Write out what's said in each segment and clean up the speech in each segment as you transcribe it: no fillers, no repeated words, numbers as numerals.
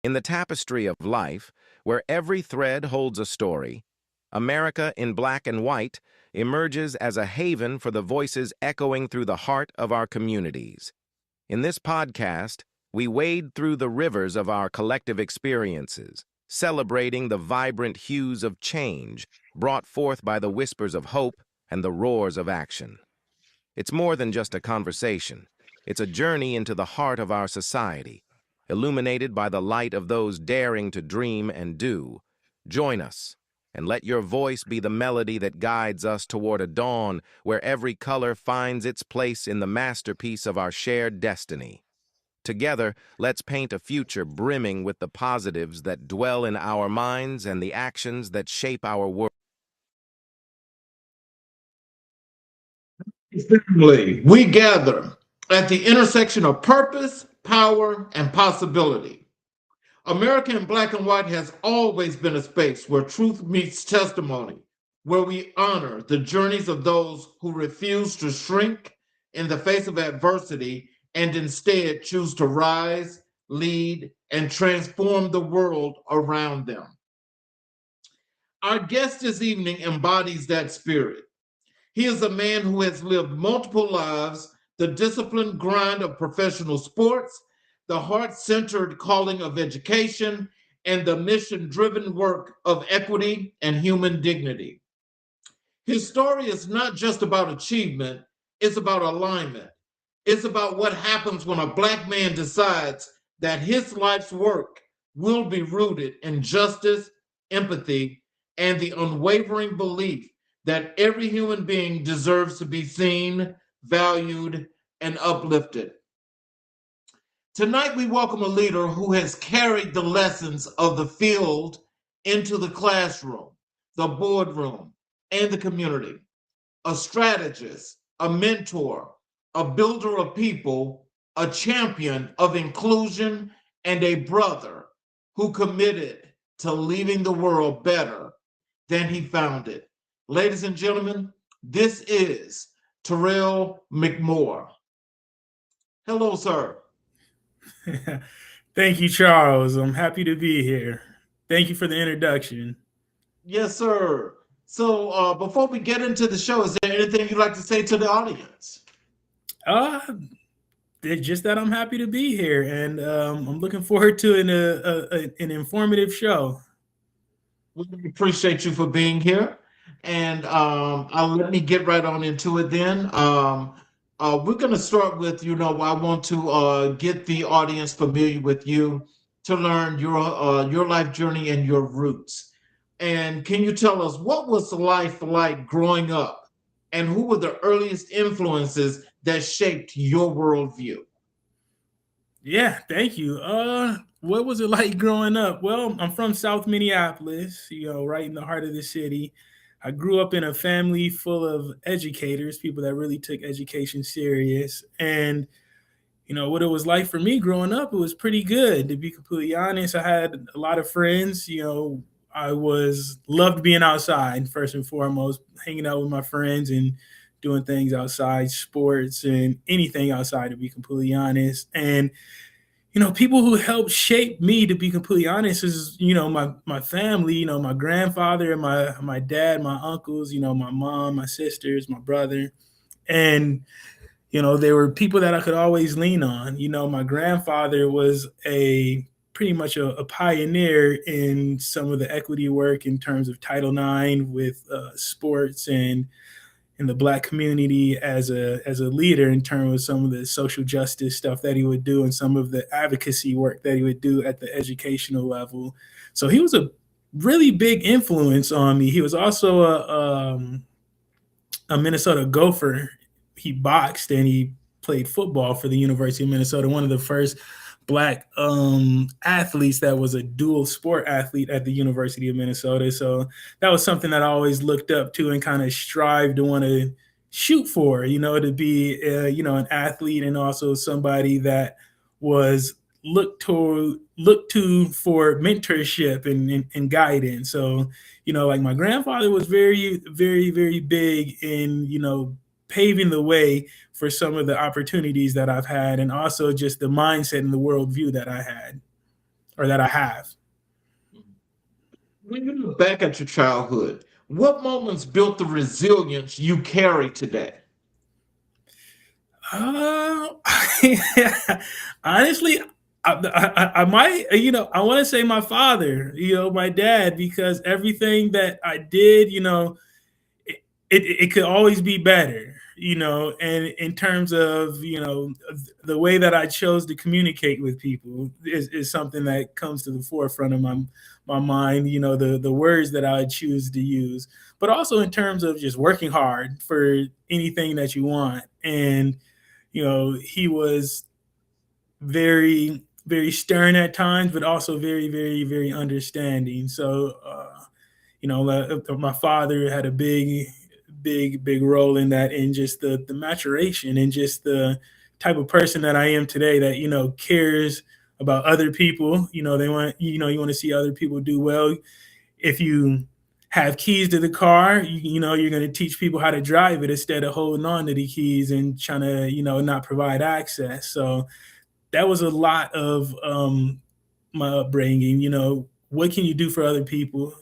In the tapestry of life, where every thread holds a story, America in black and white emerges as a haven for the voices echoing through the heart of our communities. In this podcast, we wade through the rivers of our collective experiences, celebrating the vibrant hues of change brought forth by the whispers of hope and the roars of action. It's more than just a conversation. It's a journey into the heart of our society, illuminated by the light of those daring to dream and do. Join us, and let your voice be the melody that guides us toward a dawn where every color finds its place in the masterpiece of our shared destiny. Together, let's paint a future brimming with the positives that dwell in our minds and the actions that shape our world. Family, we gather at the intersection of purpose, power, and possibility. America in Black and White has always been a space where truth meets testimony, where we honor the journeys of those who refuse to shrink in the face of adversity and instead choose to rise, lead, and transform the world around them. Our guest this evening embodies that spirit. He is a man who has lived multiple lives, the disciplined grind of professional sports, the heart-centered calling of education, and the mission-driven work of equity and human dignity. His story is not just about achievement, it's about alignment. It's about what happens when a Black man decides that his life's work will be rooted in justice, empathy, and the unwavering belief that every human being deserves to be seen, valued, and uplifted. Tonight, we welcome a leader who has carried the lessons of the field into the classroom, the boardroom, and the community. A strategist, a mentor, a builder of people, a champion of inclusion, and a brother who committed to leaving the world better than he found it. Ladies and gentlemen, this is Terrell McMoore. Hello, sir. Thank you, Charles. I'm happy to be here. Thank you for the introduction. Yes, sir. So before we get into the show, is there anything you'd like to say to the audience? Uh, it's just that I'm happy to be here, and I'm looking forward to an informative show. We appreciate you for being here. And let me get right on into it then. We're going to start with, I want to get the audience familiar with you to learn your life journey and your roots. And can you tell us what was life like growing up, and who were the earliest influences that shaped your worldview? Yeah, thank you. What was it like growing up? Well, I'm from South Minneapolis, right in the heart of the city. I grew up in a family full of educators, people that really took education serious. And, what it was like for me growing up, it was pretty good. To be completely honest, I had a lot of friends. I loved being outside, first and foremost, hanging out with my friends and doing things outside, sports and anything outside, to be completely honest. And people who helped shape me, to be completely honest, is, my family, my grandfather and my dad, my uncles, my mom, my sisters, my brother. And, they were people that I could always lean on. My grandfather was pretty much a pioneer in some of the equity work in terms of Title IX with sports and in the Black community as a leader in terms of some of the social justice stuff that he would do and some of the advocacy work that he would do at the educational level. So he was a really big influence on me. He was also a Minnesota Gopher. He boxed and he played football for the University of Minnesota, one of the first Black athletes that was a dual sport athlete at the University of Minnesota. So that was something that I always looked up to and kind of strived to want to shoot for, to be, an athlete and also somebody that was looked to for mentorship and guidance. So, like my grandfather was very, very, very big in, paving the way for some of the opportunities that I've had, and also just the mindset and the worldview that I had. or that I have. When you look back at your childhood, what moments built the resilience you carry today? Uh, honestly, I might, I want to say my father, my dad, because everything that I did, it could always be better, and in terms of, the way that I chose to communicate with people is something that comes to the forefront of my mind, the words that I choose to use, but also in terms of just working hard for anything that you want. And, he was very, very stern at times, but also very, very, very understanding. So, my father had a big role in that, in just the maturation and just the type of person that I am today, that, cares about other people. They want, you want to see other people do well. If you have keys to the car, you're going to teach people how to drive it instead of holding on to the keys and trying to, not provide access. So that was a lot of my upbringing. What can you do for other people?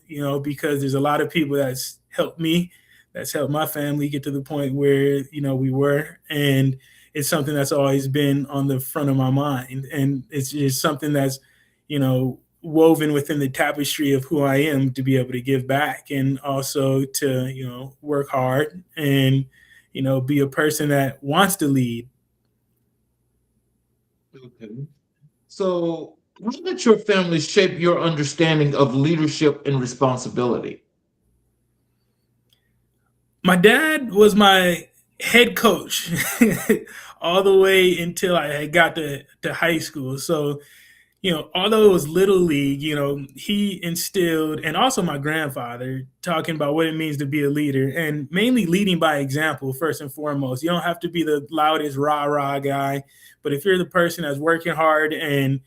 Because there's a lot of people that's helped me, that's helped my family get to the point where, we were. And it's something that's always been on the front of my mind. And it's just something that's, woven within the tapestry of who I am, to be able to give back, and also to, work hard and, be a person that wants to lead. Okay. So, how did your family shape your understanding of leadership and responsibility? My dad was my head coach all the way until I had got to high school. So, although it was little league, he instilled, and also my grandfather, talking about what it means to be a leader, and mainly leading by example, first and foremost. You don't have to be the loudest rah-rah guy, but if you're the person that's working hard and,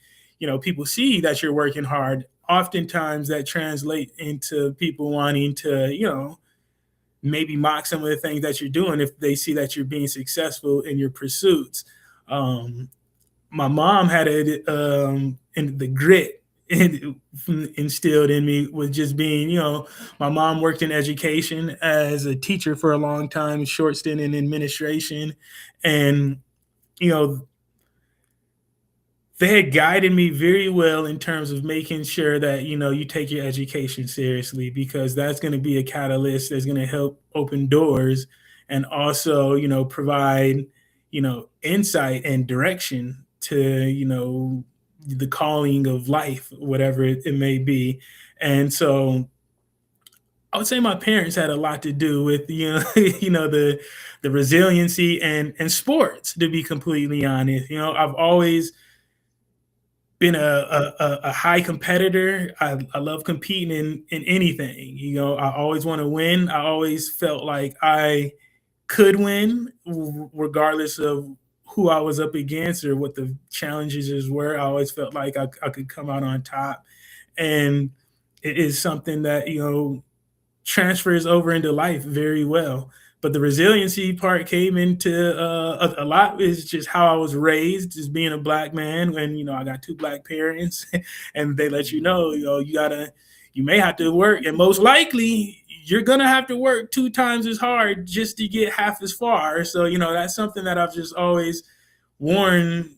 people see that you're working hard, oftentimes that translates into people wanting to, maybe mock some of the things that you're doing if they see that you're being successful in your pursuits. My mom had it in the grit instilled in me, with just being, my mom worked in education as a teacher for a long time, short stint in administration. And, you know, they had guided me very well in terms of making sure that, you take your education seriously, because that's going to be a catalyst that's going to help open doors, and also, provide, insight and direction to, the calling of life, whatever it may be. And so I would say my parents had a lot to do with, the resiliency and sports, to be completely honest. I've always been a high competitor. I love competing in anything. I always want to win. I always felt like I could win, regardless of who I was up against or what the challenges were. I always felt like I could come out on top. And it is something that, transfers over into life very well. But the resiliency part came into a lot, is just how I was raised, as being a Black man. When, I got two Black parents, and they let you may have to work, and most likely you're gonna have to work 2 times as hard just to get half as far. So, that's something that I've just always worn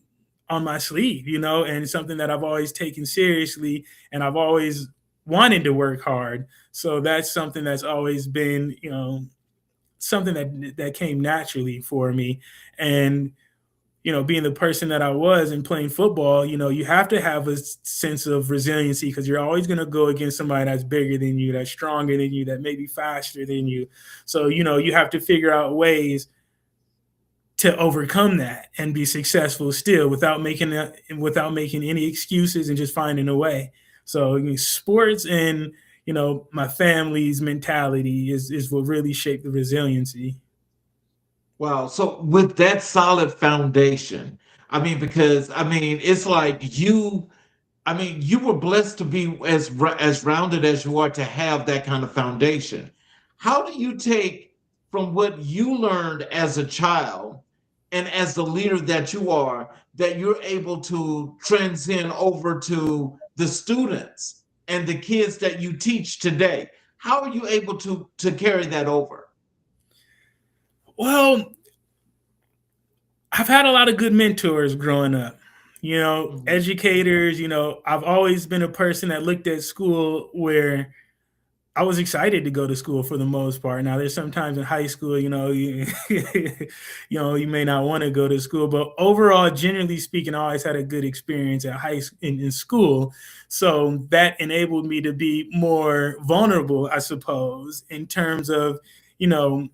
on my sleeve, and something that I've always taken seriously, and I've always wanted to work hard. So that's something that's always been, something that came naturally for me. And, being the person that I was and playing football, you have to have a sense of resiliency, because you're always going to go against somebody that's bigger than you, that's stronger than you, that may be faster than you. So, you have to figure out ways to overcome that and be successful still, without making any excuses, and just finding a way. So, sports and, my family's mentality is what really shaped the resiliency. Wow. So with that solid foundation, because it's like you were blessed to be as rounded as you are, to have that kind of foundation. How do you take from what you learned as a child and as the leader that you are, that you're able to transcend over to the students and the kids that you teach today? How are you able to carry that over? Well, I've had a lot of good mentors growing up, Mhm. educators. I've always been a person that looked at school where I was excited to go to school for the most part. Now, there's sometimes in high school, you may not want to go to school, but overall, generally speaking, I always had a good experience at in school. So that enabled me to be more vulnerable, I suppose, in terms of, you know,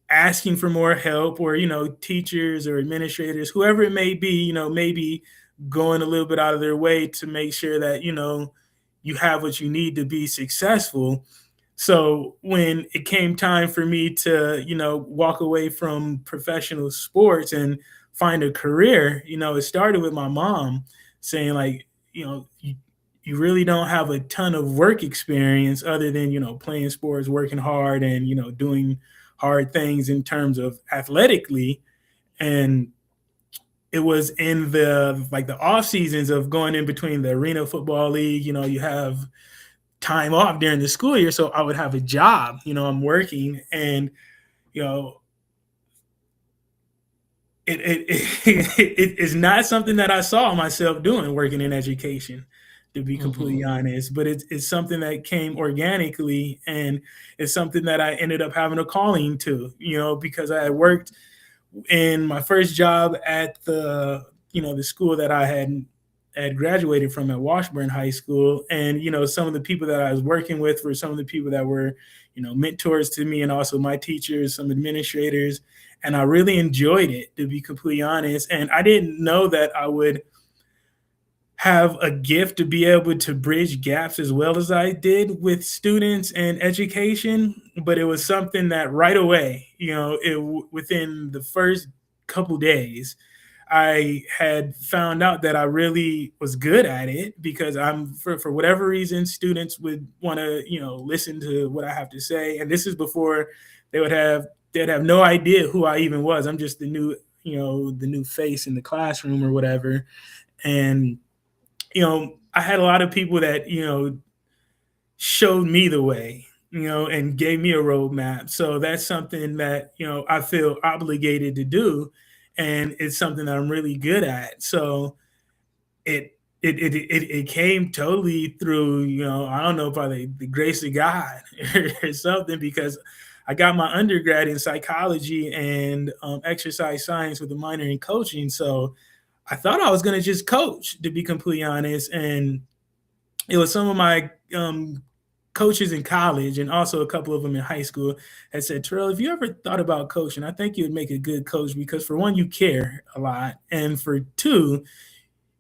asking for more help, or teachers or administrators, whoever it may be, maybe going a little bit out of their way to make sure that you have what you need to be successful. So when it came time for me to walk away from professional sports and find a career, it started with my mom saying, like, you really don't have a ton of work experience other than playing sports, working hard, and doing hard things in terms of athletically. And it was in the off seasons of going in between the Arena Football League. You have time off during the school year, so I would have a job. I'm working, and you know it is not something that I saw myself doing, working in education, to be completely Mhm. honest. But it's something that came organically, and it's something that I ended up having a calling to, because I had worked in my first job at the school that I had graduated from at Washburn High School. And some of the people that I was working with were some of the people that were mentors to me, and also my teachers, some administrators. And I really enjoyed it, to be completely honest. And I didn't know that I would have a gift to be able to bridge gaps as well as I did with students and education. But it was something that right away, within the first couple days, I had found out that I really was good at it, because for whatever reason, students would want to, listen to what I have to say. And this is before they'd have no idea who I even was. I'm just the new face in the classroom or whatever. And I had a lot of people that, showed me the way, and gave me a roadmap. So that's something that, I feel obligated to do. And it's something that I'm really good at. So it came totally through, I don't know, by the grace of God or something, because I got my undergrad in psychology and exercise science with a minor in coaching. So I thought I was going to just coach, to be completely honest. And it was some of my coaches in college, and also a couple of them in high school, had said, Terrell, if you ever thought about coaching, I think you would make a good coach, because for one, you care a lot. And for two,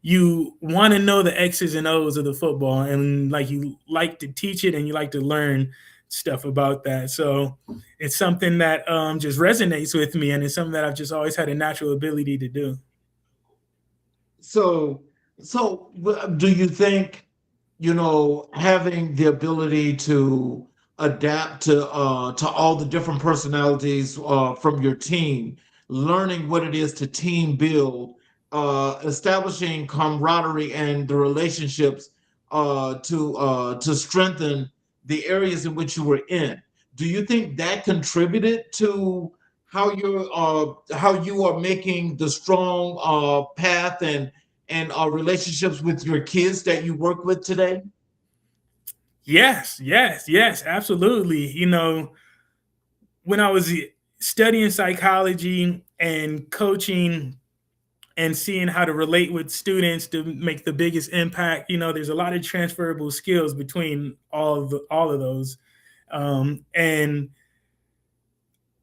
you want to know the X's and O's of the football, and like you like to teach it, and you like to learn stuff about that. So it's something that just resonates with me, and it's something that I've just always had a natural ability to do. So, do you think, having the ability to adapt to all the different personalities from your team, learning what it is to team build, establishing camaraderie and the relationships to strengthen the areas in which you were in, do you think that contributed to how you are making the strong path and relationships with your kids that you work with today? Yes, yes, yes, absolutely. When I was studying psychology and coaching and seeing how to relate with students to make the biggest impact, there's a lot of transferable skills between all of those. And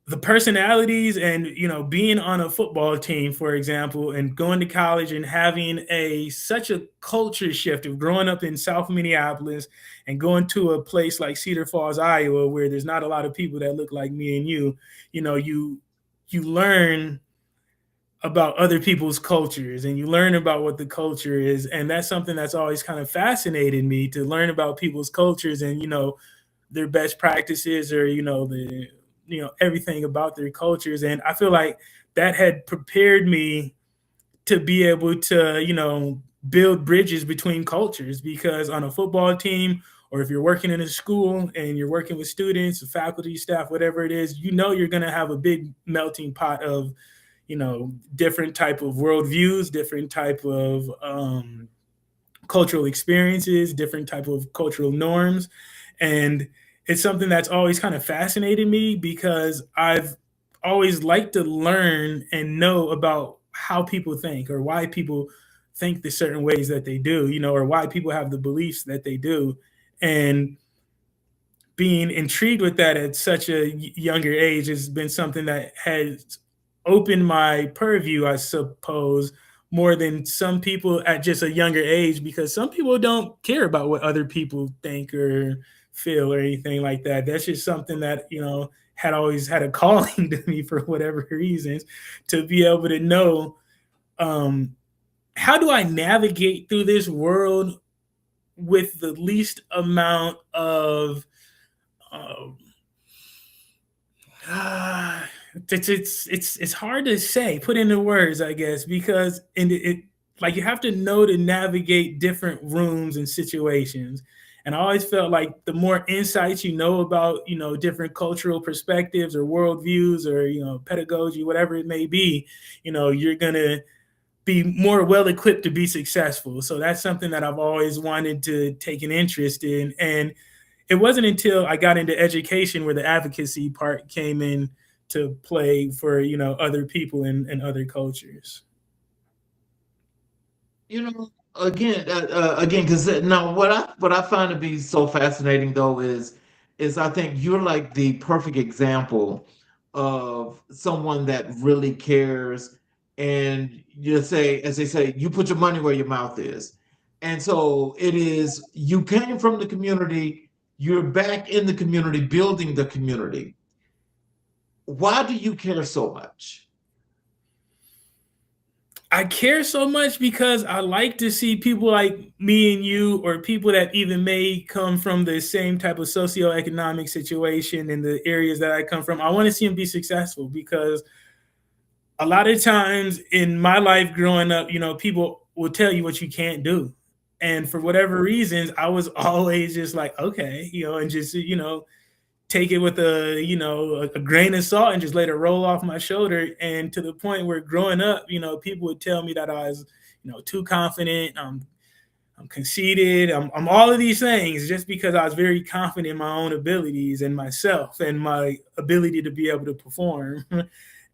the personalities, and being on a football team, for example, and going to college and having such a culture shift of growing up in South Minneapolis and going to a place like Cedar Falls, Iowa, where there's not a lot of people that look like me and you learn about other people's cultures, and you learn about what the culture is. And that's something that's always kind of fascinated me, to learn about people's cultures, and their best practices, or the everything about their cultures. And I feel like that had prepared me to be able to build bridges between cultures, because on a football team, or if you're working in a school and you're working with students, faculty, staff, whatever it is, you're going to have a big melting pot of, different type of worldviews, different type of cultural experiences, different type of cultural norms. And it's something that's always kind of fascinated me, because I've always liked to learn and know about how people think, or why people think the certain ways that they do, or why people have the beliefs that they do. And being intrigued with that at such a younger age has been something that has opened my purview, I suppose, more than some people at just a younger age, because some people don't care about what other people think or feel or anything like that. That's just something that, had always had a calling to me for whatever reasons, to be able to know, how do I navigate through this world with the least amount of it's hard to say, put into words, I guess, because it like you have to know to navigate different rooms and situations. And I always felt like the more insights you know about, different cultural perspectives or worldviews or, pedagogy, whatever it may be, you're going to be more well equipped to be successful. So that's something that I've always wanted to take an interest in. And it wasn't until I got into education where the advocacy part came in to play for, other people and other cultures. Again, because now what I find to be so fascinating though is I think you're like the perfect example of someone that really cares, and you say, as they say, you put your money where your mouth is. And so it is, you came from the community, you're back in the community, building the community. Why do you care so much? I care so much because I like to see people like me and you, or people that even may come from the same type of socioeconomic situation in the areas that I come from. I want to see them be successful, because a lot of times in my life growing up, people will tell you what you can't do. And for whatever reasons, I was always just like, okay, and just, take it with a grain of salt and just let it roll off my shoulder. And to the point where growing up, people would tell me that I was, too confident. I'm conceited. I'm all of these things, just because I was very confident in my own abilities and myself and my ability to be able to perform.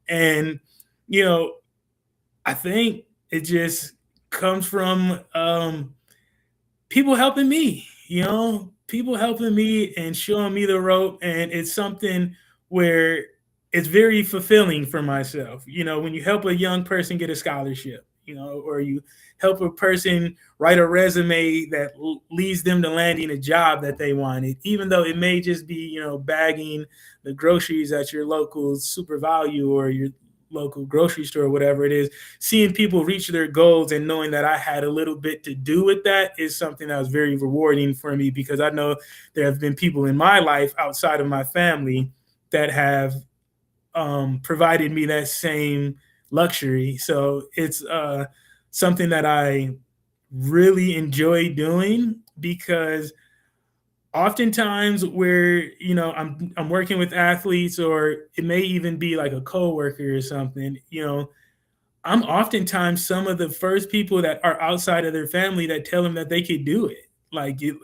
And, I think it just comes from people helping me, people helping me and showing me the rope. And it's something where it's very fulfilling for myself. When you help a young person get a scholarship, or you help a person write a resume that leads them to landing a job that they wanted, even though it may just be, bagging the groceries at your local Super Value or your local grocery store or whatever it is. Seeing people reach their goals and knowing that I had a little bit to do with that is something that was very rewarding for me, because I know there have been people in my life outside of my family that have provided me that same luxury. So it's something that I really enjoy doing, because oftentimes where I'm working with athletes, or it may even be like a coworker or something, I'm oftentimes some of the first people that are outside of their family that tell them that they could do it. Like you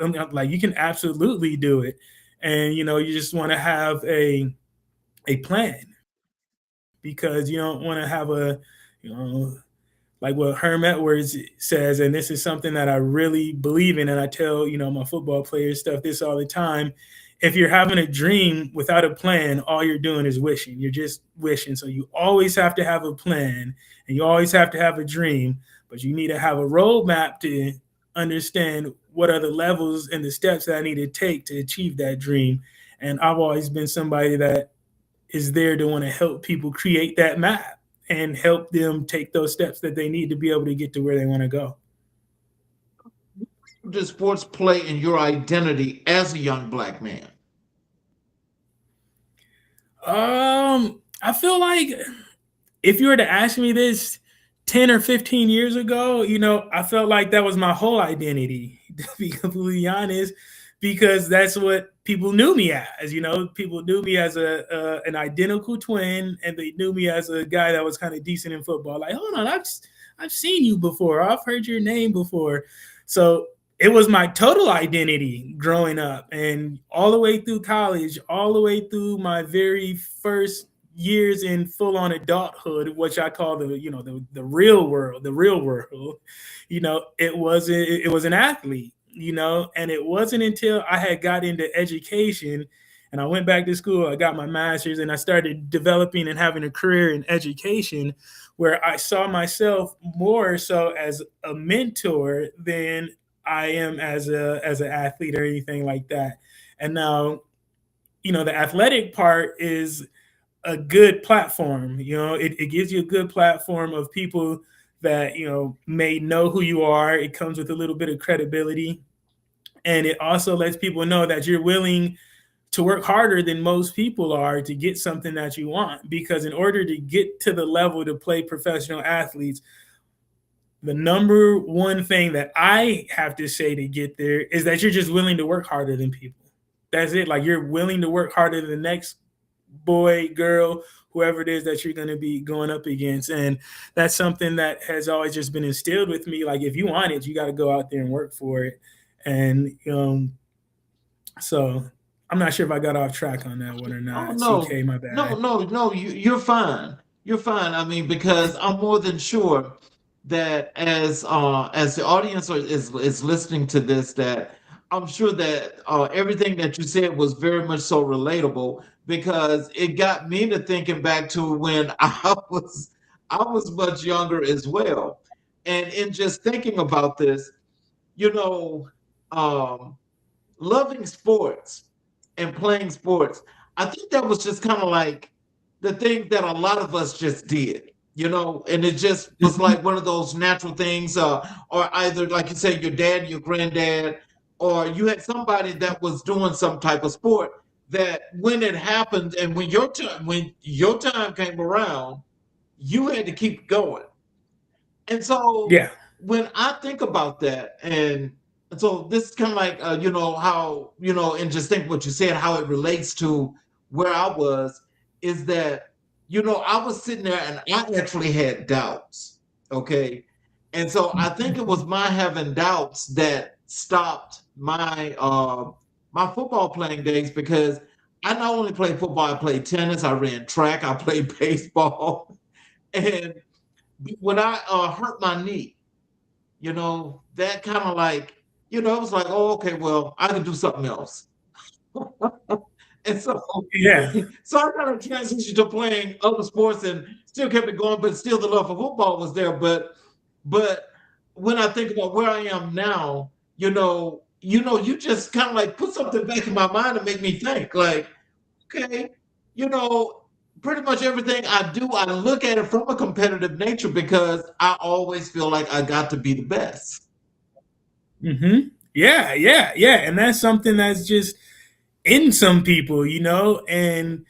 can absolutely do it. And you just want to have a plan, because you don't want to have a like what Herm Edwards says, and this is something that I really believe in, and I tell, my football players stuff this all the time. If you're having a dream without a plan, all you're doing is wishing. You're just wishing. So you always have to have a plan, and you always have to have a dream, but you need to have a roadmap to understand what are the levels and the steps that I need to take to achieve that dream. And I've always been somebody that is there to want to help people create that map and help them take those steps that they need to be able to get to where they want to go. Does sports play in your identity as a young Black man? I feel like if you were to ask me this 10 or 15 years ago, I felt like that was my whole identity, to be completely honest, because that's what people knew me as. People knew me as an identical twin, and they knew me as a guy that was kind of decent in football. Like, hold on, I've seen you before. I've heard your name before. So it was my total identity growing up, and all the way through college, all the way through my very first years in full on adulthood, which I call the real world, it was an athlete, and it wasn't until I had got into education and I went back to school, I got my master's, and I started developing and having a career in education where I saw myself more so as a mentor than I am as an athlete or anything like that. And now, the athletic part is a good platform. It gives you a good platform of people that may know who you are. It comes with a little bit of credibility, and it also lets people know that you're willing to work harder than most people are to get something that you want. Because in order to get to the level to play professional athletes, the number one thing that I have to say to get there is that you're just willing to work harder than people. That's it. Like, you're willing to work harder than the next boy, girl, whoever it is that you're going to be going up against. And that's something that has always just been instilled with me. Like, if you want it, you got to go out there and work for it. And so I'm not sure if I got off track on that one or not. Oh no, CK, my bad. no. You're fine. You're fine. I mean, because I'm more than sure that as the audience is listening to this, that I'm sure that everything that you said was very much so relatable, because it got me to thinking back to when I was much younger as well, and in just thinking about this, you know, um, loving sports and playing sports, I think that was just kind of like the thing that a lot of us just did, and it just was like one of those natural things, or either, like you say, your dad, your granddad, or you had somebody that was doing some type of sport that when it happened and when your time came around, you had to keep going. And so Yeah. when I think about that, and so this is kind of like, how, and just think what you said, how it relates to where I was, is that, I was sitting there and I actually had doubts. Okay. And so I think it was my having doubts that stopped my football playing days, because I not only played football, I played tennis, I ran track, I played baseball. And when I hurt my knee, that kind of like, it was like, oh, okay, well, I can do something else. And so, Yeah. so I kind of transitioned to playing other sports and still kept it going, but still the love for football was there. But when I think about where I am now, you just kind of like put something back in my mind to make me think, like, okay, you know, pretty much everything I do, I look at it from a competitive nature, because I always feel like I got to be the best. Yeah, yeah, yeah. And that's something that's just in some people, and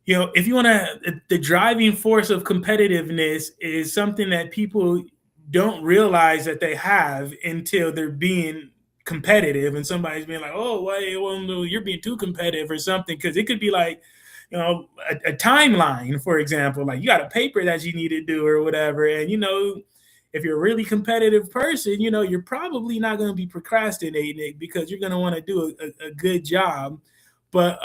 if you want to, the driving force of competitiveness is something that people don't realize that they have until they're being competitive, and somebody's being like, oh, well, no, you're being too competitive or something. Because it could be like, a timeline, for example, like you got a paper that you need to do or whatever. And, if you're a really competitive person, you're probably not going to be procrastinating it, because you're going to want to do a good job. But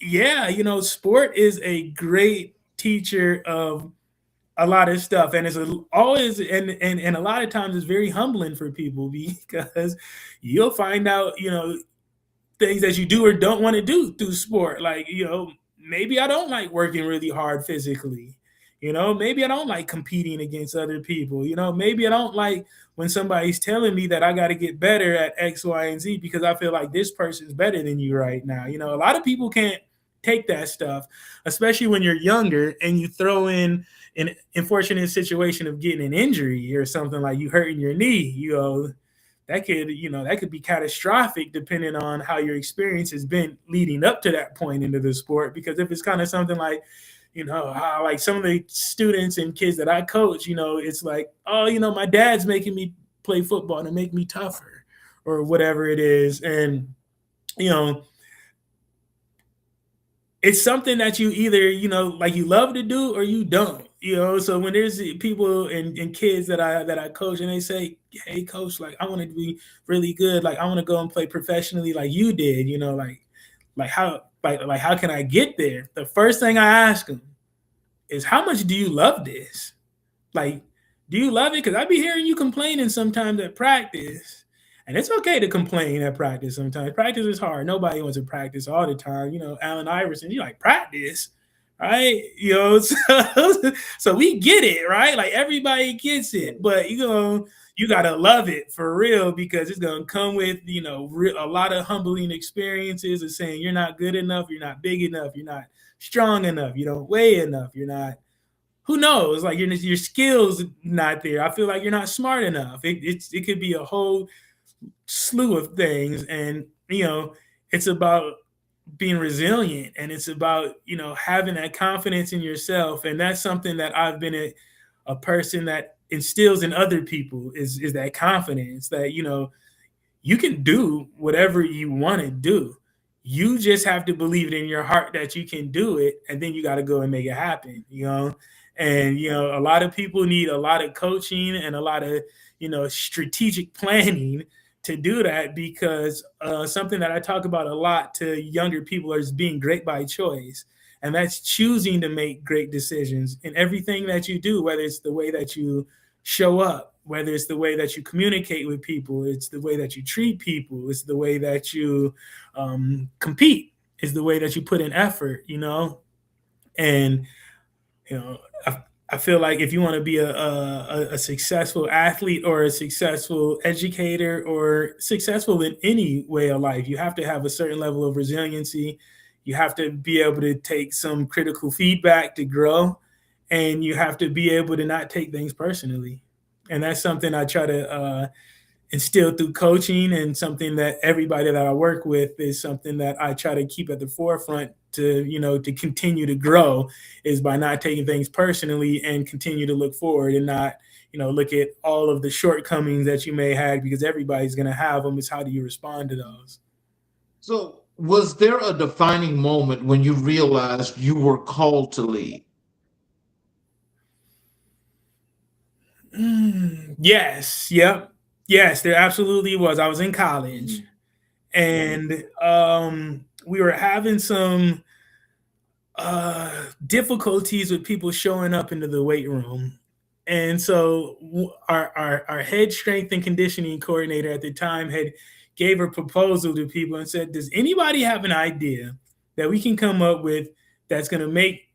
yeah, sport is a great teacher of a lot of stuff, and always, and a lot of times it's very humbling for people, because you'll find out, things that you do or don't want to do through sport. Like, maybe I don't like working really hard physically. Maybe I don't like competing against other people. Maybe I don't like when somebody's telling me that I got to get better at X, Y, and Z, because I feel like this person's better than you right now. A lot of people can't take that stuff, especially when you're younger and you throw in an unfortunate situation of getting an injury or something, like you hurting your knee. That could be catastrophic, depending on how your experience has been leading up to that point into the sport. Because if it's kind of something like, how like some of the students and kids that I coach, it's like, oh, my dad's making me play football to make me tougher or whatever it is. And, it's something that you either, like you love to do or you don't, so when there's people and kids that I coach and they say, hey coach, like I want to be really good. Like I want to go and play professionally like you did, like how can I get there? The first thing I ask them is, how much do you love this? Like, do you love it? Because I be hearing you complaining sometimes at practice. And it's okay to complain at practice sometimes. Practice is hard. Nobody wants to practice all the time. Allen Iverson, you like practice, right? So we get it, right? Like everybody gets it. But, you got to love it for real, because it's going to come with, a lot of humbling experiences of saying you're not good enough, you're not big enough, you're not strong enough, you don't weigh enough, you're not, who knows? Like your skills not there. I feel like you're not smart enough. It could be a whole slew of things, and it's about being resilient, and it's about having that confidence in yourself, and that's something that I've been a person that instills in other people is that confidence that you can do whatever you want to do. You just have to believe it in your heart that you can do it, and then you got to go and make it happen. And a lot of people need a lot of coaching and a lot of strategic planning to do that, because something that I talk about a lot to younger people is being great by choice. And that's choosing to make great decisions in everything that you do, whether it's the way that you show up, whether it's the way that you communicate with people, it's the way that you treat people, it's the way that you compete, it's the way that you put in effort, and, I feel like if you want to be a successful athlete or a successful educator or successful in any way of life, you have to have a certain level of resiliency. You have to be able to take some critical feedback to grow, and you have to be able to not take things personally. And that's something I try to instill through coaching, and something that everybody that I work with is something that I try to keep at the forefront to continue to grow, is by not taking things personally and continue to look forward and not, look at all of the shortcomings that you may have, because everybody's going to have them. It's how do you respond to those? So was there a defining moment when you realized you were called to lead? Yes. Yep. Yes, there absolutely was. I was in college, and we were having some difficulties with people showing up into the weight room. And so our head strength and conditioning coordinator at the time gave a proposal to people and said, does anybody have an idea that we can come up with that's going to make,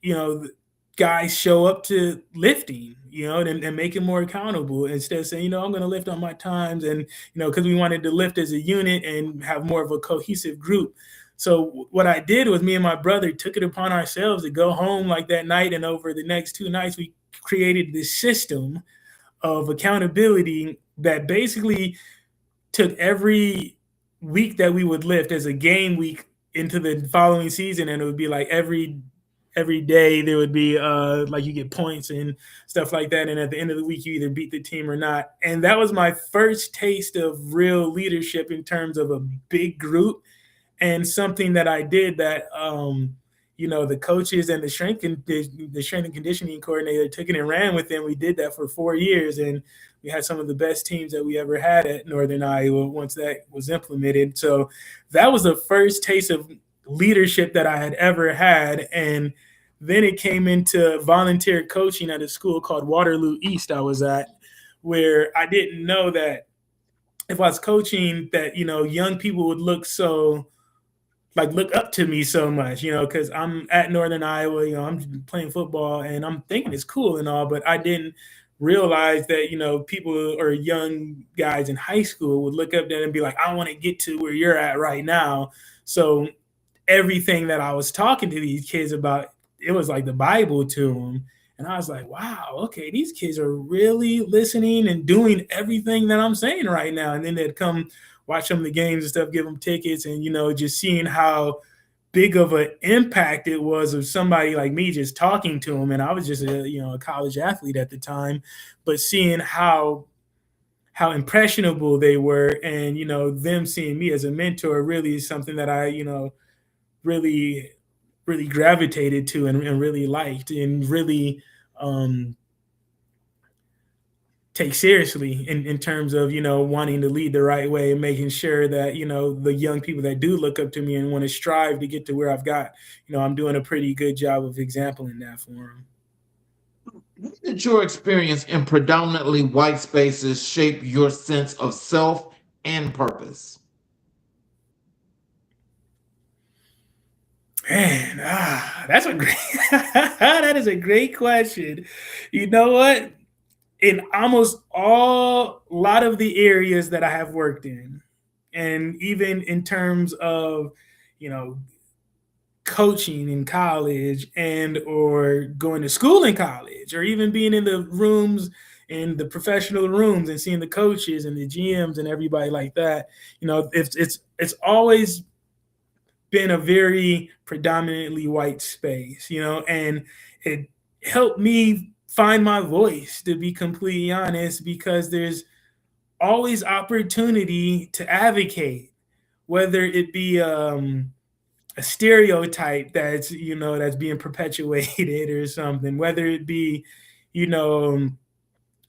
guys show up to lifting, and make it more accountable, instead of saying, I'm going to lift on my times, and, because we wanted to lift as a unit and have more of a cohesive group. So what I did was, me and my brother took it upon ourselves to go home like that night, and over the next 2 nights, we created this system of accountability that basically took every week that we would lift as a game week into the following season, and it would be like every day there would be like you get points and stuff like that, and at the end of the week you either beat the team or not. And that was my first taste of real leadership in terms of a big group, and something that I did that the coaches and the strength and conditioning coordinator took it and ran with it. We did that for 4 years, and we had some of the best teams that we ever had at Northern Iowa once that was implemented. So that was the first taste of leadership that I had ever had. And then it came into volunteer coaching at a school called Waterloo East I was at, where I didn't know that if I was coaching that, young people would look up to me so much, because I'm at Northern Iowa, I'm playing football and I'm thinking it's cool and all, but I didn't realize that, people or young guys in high school would look up there and be like, I want to get to where you're at right now. So everything that I was talking to these kids about, it was like the Bible to them. And I was like, wow, okay, these kids are really listening and doing everything that I'm saying right now. And then they'd come watch some of the games and stuff, give them tickets, and, just seeing how big of an impact it was of somebody like me just talking to them, and I was just a college athlete at the time, but seeing how impressionable they were, and them seeing me as a mentor really is something that I really really gravitated to, and really liked, and really um, take seriously in terms of wanting to lead the right way, and making sure that the young people that do look up to me and want to strive to get to where I've got, I'm doing a pretty good job of exempling that for them. How did your experience in predominantly white spaces shape your sense of self and purpose? Man, that's a great that is a great question. You know what? In almost a lot of the areas that I have worked in, and even in terms of, you know, coaching in college, and or going to school in college, or even being in the rooms, in the professional rooms, and seeing the coaches and the GMs and everybody like that, it's always been a very predominantly white space, and it helped me find my voice, to be completely honest, because there's always opportunity to advocate, whether it be a stereotype that's being perpetuated or something, whether it be you know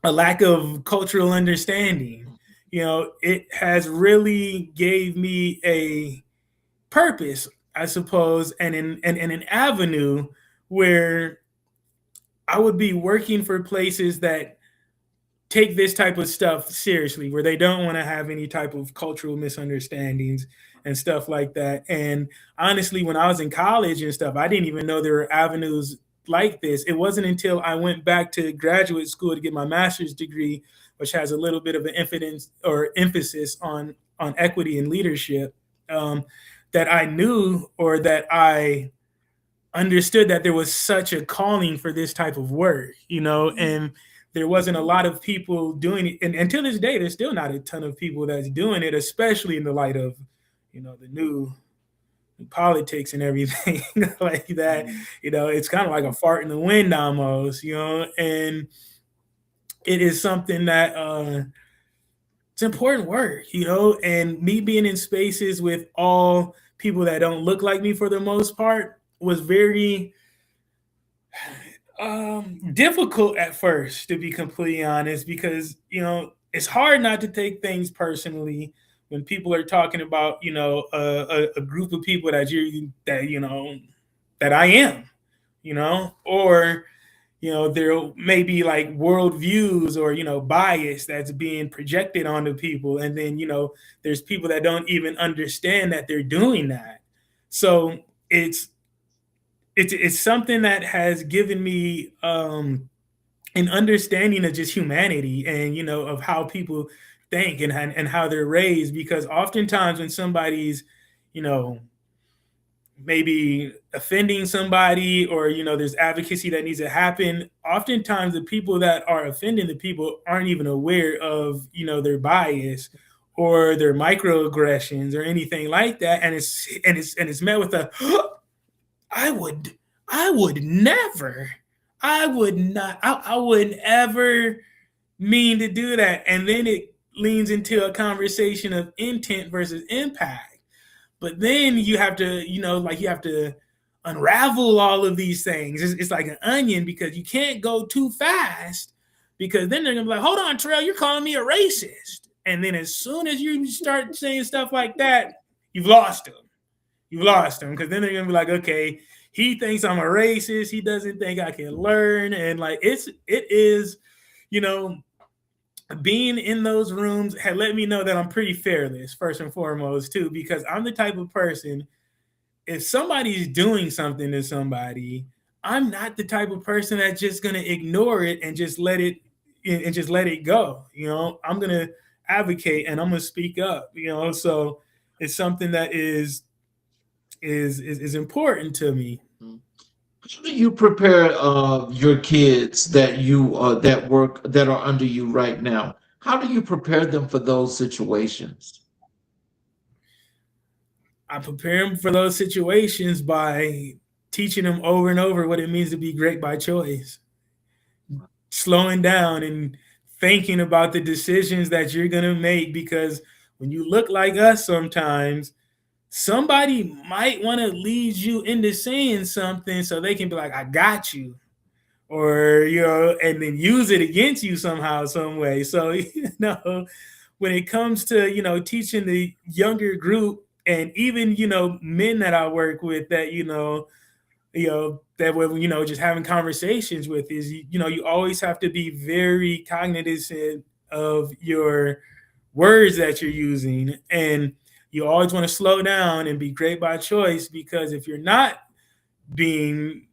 a lack of cultural understanding. It has really gave me a purpose, I suppose, and an avenue where I would be working for places that take this type of stuff seriously, where they don't want to have any type of cultural misunderstandings and stuff like that. And honestly, when I was in college and stuff, I didn't even know there were avenues like this. It wasn't until I went back to graduate school to get my master's degree, which has a little bit of an emphasis on equity and leadership, that I knew, or that I understood, that there was such a calling for this type of work, and there wasn't a lot of people doing it. And to this day, there's still not a ton of people that's doing it, especially in the light of, the new politics and everything like that. It's kind of like a fart in the wind almost, and it is something that, it's important work, and me being in spaces with all people that don't look like me for the most part was very difficult at first, to be completely honest, because it's hard not to take things personally when people are talking about a group of people that I am, or there may be like worldviews, or bias that's being projected onto people, and then there's people that don't even understand that they're doing that. So it's something that has given me an understanding of just humanity, and of how people think, and how they're raised. Because oftentimes when somebody's maybe offending somebody, or there's advocacy that needs to happen, oftentimes the people that are offending the people aren't even aware of their bias or their microaggressions or anything like that, and it's met with a I would never, I would not, I wouldn't ever mean to do that. And then it leans into a conversation of intent versus impact. But then you have to, you have to unravel all of these things. It's like an onion, because you can't go too fast, because then they're going to be like, hold on, Terrell, you're calling me a racist. And then as soon as you start saying stuff like that, you've lost them. Because then they're gonna be like, okay, he thinks I'm a racist. He doesn't think I can learn, and like it is, being in those rooms had let me know that I'm pretty fearless, first and foremost, too, because I'm the type of person, if somebody's doing something to somebody, I'm not the type of person that's just gonna ignore it and just let it go. I'm gonna advocate, and I'm gonna speak up. So it's something that is important to me. How do you prepare your kids that are under you right now? How do you prepare them for those situations? I prepare them for those situations by teaching them over and over what it means to be great by choice, slowing down and thinking about the decisions that you're going to make, because when you look like us sometimes, somebody might want to lead you into saying something so they can be like, I got you, or, and then use it against you somehow, some way. So, when it comes to, teaching the younger group, and even, men that I work with that, that we're, just having conversations with, is, you always have to be very cognizant of your words that you're using. And you always want to slow down and be great by choice, because if you're not being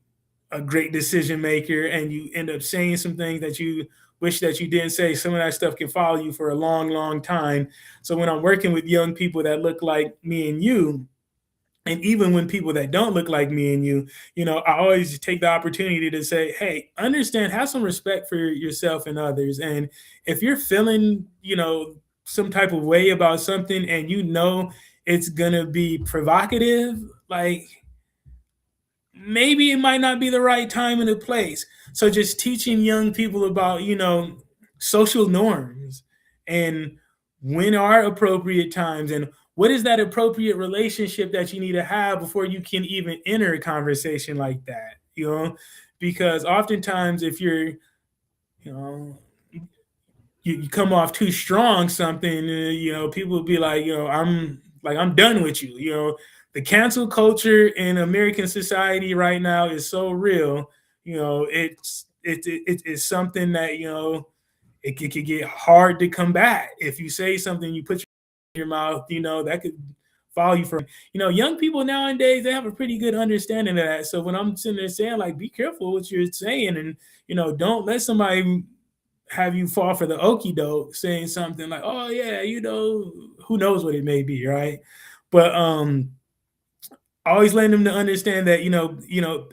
a great decision maker and you end up saying some things that you wish that you didn't say, some of that stuff can follow you for a long, long time. So when I'm working with young people that look like me and you, and even when people that don't look like me and you, I always take the opportunity to say, hey, understand, have some respect for yourself and others. And if you're feeling, some type of way about something, and it's going to be provocative, like, maybe it might not be the right time and the place. So just teaching young people about, social norms, and when are appropriate times, and what is that appropriate relationship that you need to have before you can even enter a conversation like that, because oftentimes if you're, you come off too strong something, people will be like, I'm done with you. The cancel culture in American society right now is so real. It's something that, it could get hard to combat. If you say something, you put your mouth, that could follow you for, young people nowadays, they have a pretty good understanding of that. So when I'm sitting there saying, like, be careful what you're saying, and, don't let somebody have you fall for the okie doke saying something like, oh yeah, who knows what it may be, right? But always letting them to understand that,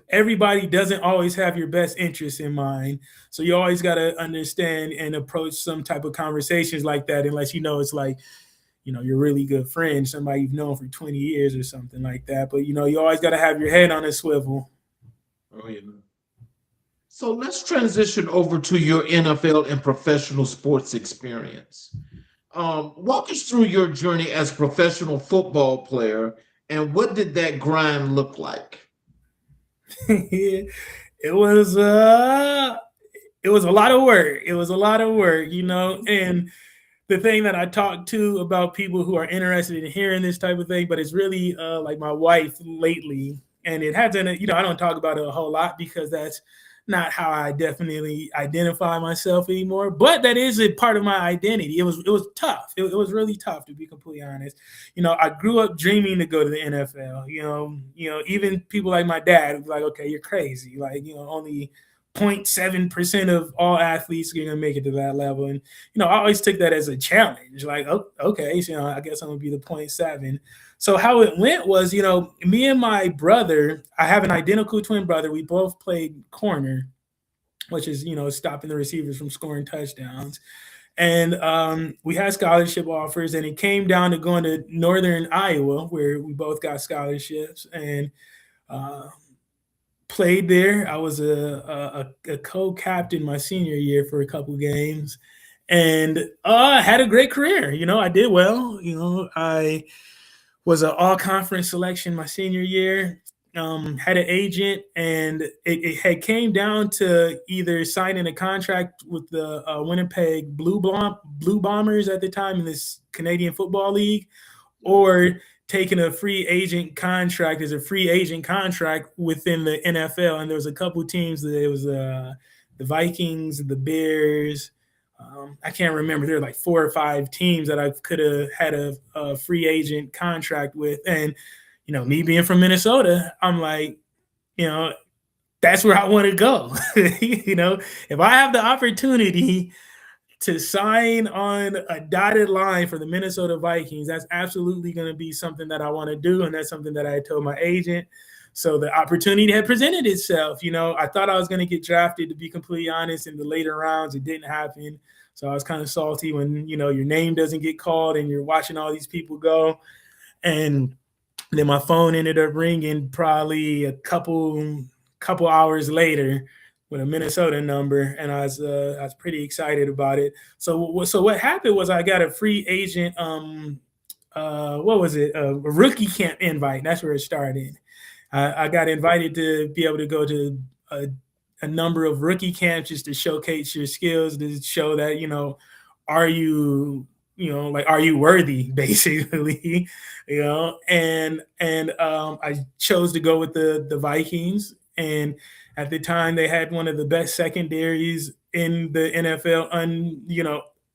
everybody doesn't always have your best interests in mind. So you always got to understand and approach some type of conversations like that, unless, it's like, you're really good friend, somebody you've known for 20 years or something like that. But, you always got to have your head on a swivel. Oh, yeah. So let's transition over to your NFL and professional sports experience. Walk us through your journey as a professional football player, and what did that grind look like? It was a lot of work. It was a lot of work, and the thing that I talk to about people who are interested in hearing this type of thing, but it's really like my wife lately, and it hasn't, I don't talk about it a whole lot because that's not how I definitely identify myself anymore. But that is a part of my identity. It was tough. It was really tough, to be completely honest. I grew up dreaming to go to the NFL. Even people like my dad was like, okay, you're crazy. Like, only 0.7% of all athletes are gonna make it to that level. And I always took that as a challenge. Like, oh, okay, so I guess I'm gonna be the 0.7. So how it went was, me and my brother, I have an identical twin brother. We both played corner, which is, stopping the receivers from scoring touchdowns. And we had scholarship offers, and it came down to going to Northern Iowa, where we both got scholarships, and played there. I was a co-captain my senior year for a couple games, and had a great career. I did well. I was an all-conference selection my senior year. Had an agent, and it had came down to either signing a contract with the Winnipeg Blue Bombers at the time in this Canadian Football League, or taking a free agent contract as a free agent contract within the NFL. And there was a couple teams. There was the Vikings, the Bears. I can't remember. There were like 4 or 5 teams that I could have had a free agent contract with. And, me being from Minnesota, I'm like, that's where I want to go. If I have the opportunity to sign on a dotted line for the Minnesota Vikings, that's absolutely going to be something that I want to do. And that's something that I told my agent. So the opportunity had presented itself. I thought I was going to get drafted, to be completely honest, in the later rounds. It didn't happen. So I was kind of salty when, your name doesn't get called and you're watching all these people go. And And then my phone ended up ringing probably a couple hours later with a Minnesota number, and I was pretty excited about it. So what happened was I got a free agent what was it, a rookie camp invite. That's where it started. I got invited to be able to go to a number of rookie camps just to showcase your skills, to show that, are you, like, are you worthy, basically, and I chose to go with the Vikings. And at the time, they had one of the best secondaries in the NFL.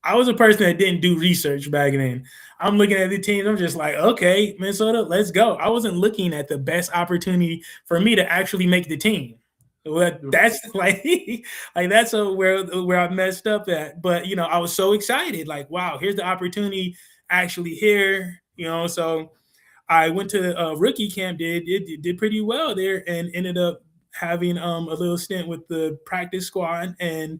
I was a person that didn't do research back then. I'm looking at the teams. I'm just like, okay, Minnesota, let's go. I wasn't looking at the best opportunity for me to actually make the team. Well, that's like, like that's where I messed up at. But I was so excited. Like, wow, here's the opportunity actually here. So I went to rookie camp. Did pretty well there, and ended up having a little stint with the practice squad. And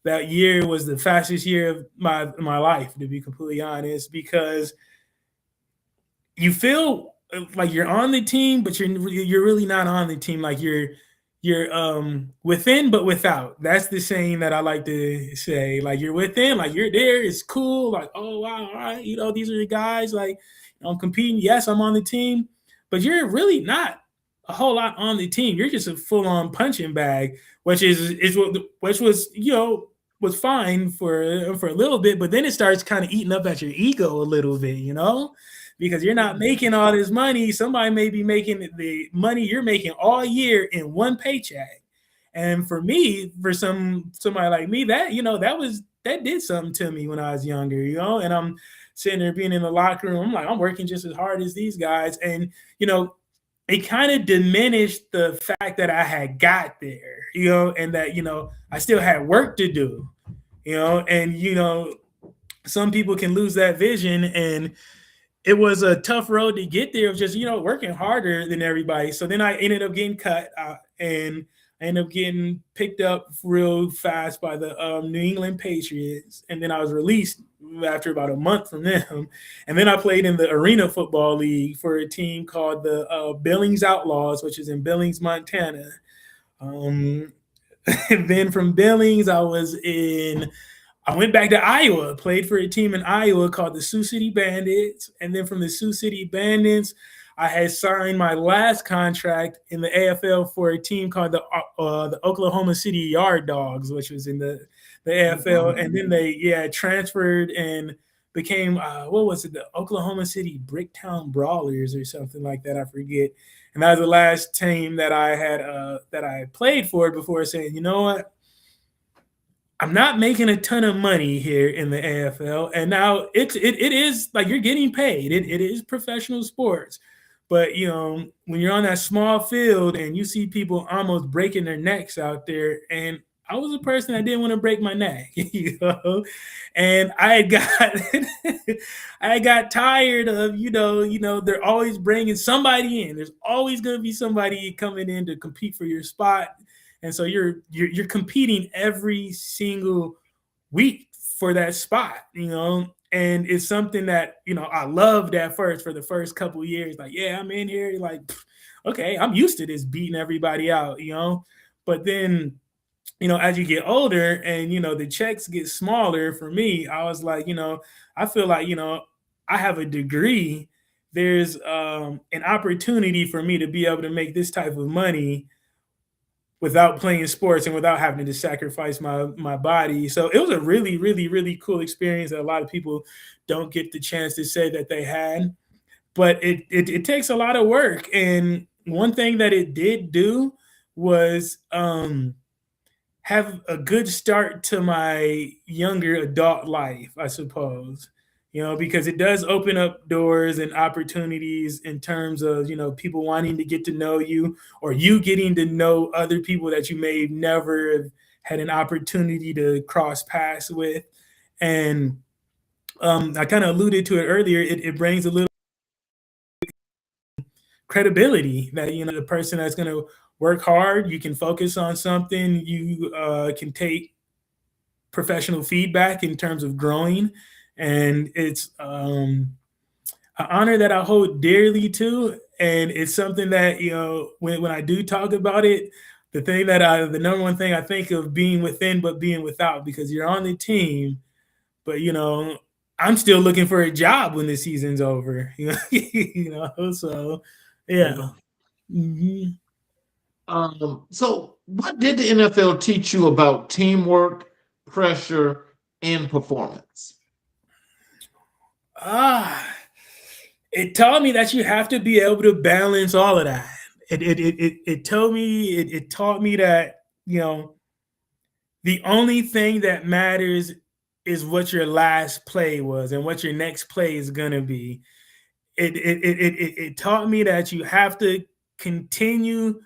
that year was the fastest year of my life, to be completely honest, because you feel like you're on the team, but you're really not on the team. Like you're within but without. That's the saying that I like to say. Like, you're within, like you're there, it's cool, like, oh wow, all right, these are the guys, like, I'm competing, yes, I'm on the team, but you're really not a whole lot on the team. You're just a full-on punching bag, which was fine for a little bit, but then it starts kind of eating up at your ego a little bit, because you're not making all this money. Somebody may be making the money you're making all year in one paycheck. And for me, for somebody like me, that did something to me when I was younger, and I'm sitting there being in the locker room. I'm like, I'm working just as hard as these guys. And, it kind of diminished the fact that I had got there, and that, I still had work to do, and, some people can lose that vision, and it was a tough road to get there of just, working harder than everybody. So then I ended up getting cut, and I ended up getting picked up real fast by the New England Patriots. And then I was released after about a month from them. And then I played in the Arena Football League for a team called the Billings Outlaws, which is in Billings, Montana. And then from Billings, I went back to Iowa, played for a team in Iowa called the Sioux City Bandits. And then from the Sioux City Bandits, I had signed my last contract in the AFL for a team called the Oklahoma City Yard Dogs, which was in the AFL. And then they transferred and became, what was it, the Oklahoma City Bricktown Brawlers or something like that, I forget. And that was the last team that I had played for before saying, you know what? I'm not making a ton of money here in the AFL, and now it is like you're getting paid. It is professional sports, but when you're on that small field and you see people almost breaking their necks out there, and I was a person that didn't want to break my neck, and I got tired of they're always bringing somebody in. There's always going to be somebody coming in to compete for your spot. And so you're competing every single week for that spot, and it's something that, I loved at first for the first couple of years. Like, yeah, I'm in here, like, okay, I'm used to this beating everybody out, but then, as you get older and, the checks get smaller for me, I was like, I feel like, I have a degree. There's an opportunity for me to be able to make this type of money without playing sports and without having to sacrifice my body. So it was a really, really, really cool experience that a lot of people don't get the chance to say that they had. But it takes a lot of work. And one thing that it did do was have a good start to my younger adult life, I suppose. Because it does open up doors and opportunities in terms of, people wanting to get to know you, or you getting to know other people that you may have never had an opportunity to cross paths with. And I kind of alluded to it earlier. It brings a little credibility that, the person that's going to work hard, you can focus on something, you can take professional feedback in terms of growing. And it's an honor that I hold dearly to, and it's something that when I do talk about it, the number one thing I think of being within, but being without, because you're on the team, but I'm still looking for a job when the season's over. So yeah. Mm-hmm. So what did the NFL teach you about teamwork, pressure, and performance? Ah, it taught me that you have to be able to balance all of that. It told me it taught me that the only thing that matters is what your last play was and what your next play is gonna be. It taught me that you have to continue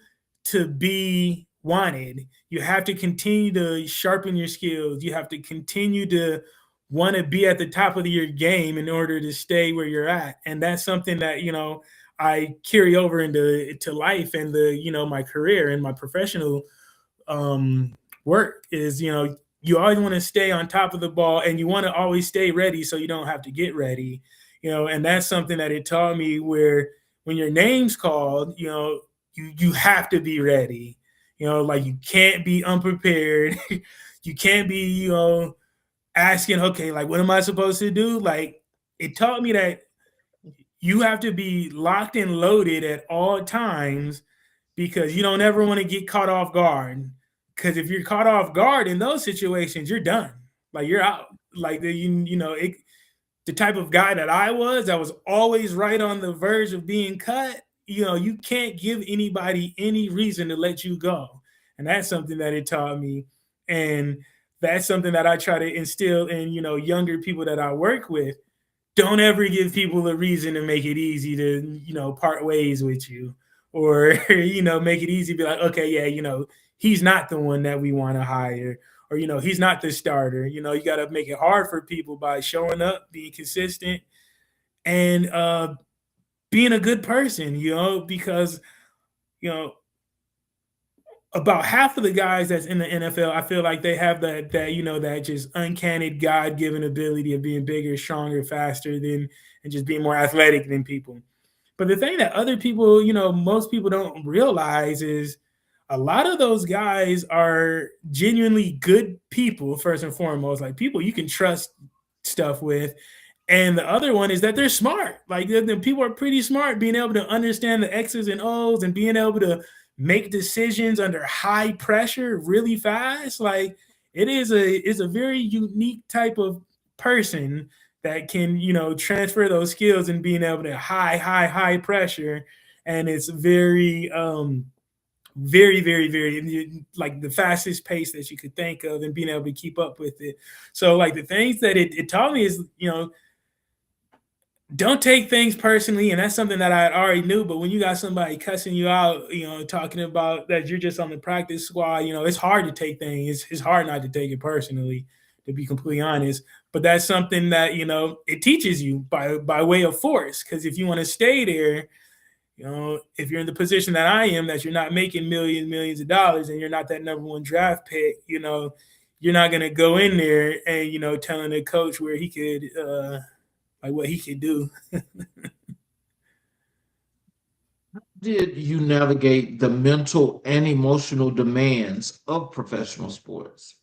to be wanted. You have to continue to sharpen your skills. You have to continue to want to be at the top of your game in order to stay where you're at. And that's something that, I carry over into life and my career and my professional work is, you always want to stay on top of the ball and you want to always stay ready so you don't have to get ready. And that's something that it taught me, where when your name's called, you have to be ready. Like, you can't be unprepared. You can't be, asking, okay, like, what am I supposed to do? Like, it taught me that you have to be locked and loaded at all times, because you don't ever want to get caught off guard. Because if you're caught off guard in those situations, you're done. Like, you're out. Like, the type of guy that I was always right on the verge of being cut. You can't give anybody any reason to let you go. And that's something that it taught me. And that's something that I try to instill in, younger people that I work with. Don't ever give people a reason to make it easy to, part ways with you, or, make it easy to be like, okay, yeah, he's not the one that we want to hire, or, he's not the starter. You got to make it hard for people by showing up, being consistent, and being a good person, because, about half of the guys that's in the NFL, I feel like they have that just uncanny God-given ability of being bigger, stronger, faster and just being more athletic than people. But the thing that other people, most people don't realize is a lot of those guys are genuinely good people, first and foremost, like people you can trust stuff with. And the other one is that they're smart. Like, the people are pretty smart, being able to understand the X's and O's and being able to make decisions under high pressure really fast. Like, it's a very unique type of person that can, transfer those skills and being able to high pressure. And it's very, very, very, very, like, the fastest pace that you could think of, and being able to keep up with it. So, like, the things that it taught me is, don't take things personally. And that's something that I already knew. But when you got somebody cussing you out, talking about that you're just on the practice squad, it's hard to take things. It's hard not to take it personally, to be completely honest. But that's something that, it teaches you by way of force. Because if you want to stay there, if you're in the position that I am, that you're not making millions of dollars and you're not that number one draft pick, you're not going to go in there and, telling the coach where he could, like, what he could do. How did you navigate the mental and emotional demands of professional sports?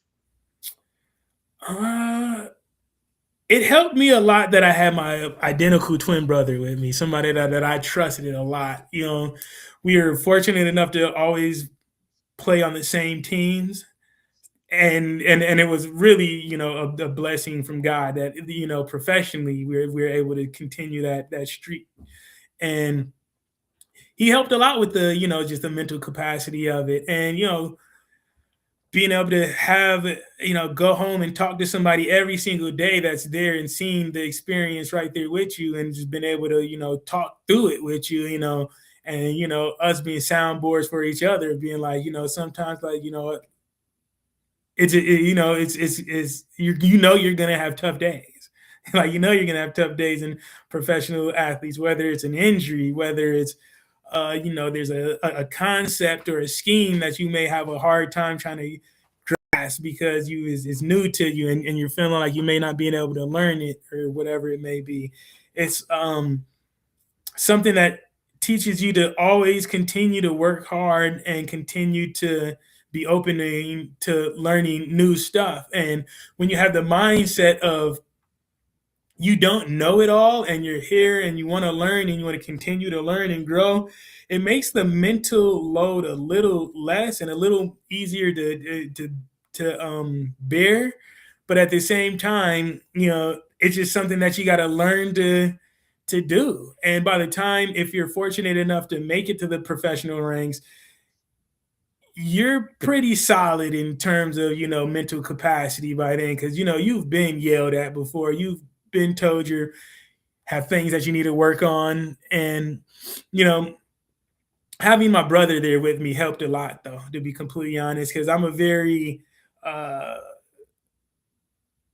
It helped me a lot that I had my identical twin brother with me, somebody that I trusted a lot. We were fortunate enough to always play on the same teams. And it was really, a blessing from God that, professionally we're able to continue that streak. And he helped a lot with the, just the mental capacity of it. And, being able to have, go home and talk to somebody every single day that's there and seeing the experience right there with you, and just been able to, talk through it with you, and, us being soundboards for each other, being like, sometimes, like, it's you're gonna have tough days. Like, you're gonna have tough days in professional athletes, whether it's an injury, whether it's there's a concept or a scheme that you may have a hard time trying to grasp because it's new to you, and you're feeling like you may not be able to learn it or whatever it may be. It's something that teaches you to always continue to work hard and continue to be open to learning new stuff. And when you have the mindset of you don't know it all and you're here and you want to learn and you want to continue to learn and grow, it makes the mental load a little less and a little easier to bear. But at the same time, it's just something that you got to learn to do. And by the time, if you're fortunate enough to make it to the professional ranks, you're pretty solid in terms of mental capacity by then, because you've been yelled at before, you've been told you have things that you need to work on. And having my brother there with me helped a lot, though, to be completely honest, because I'm a very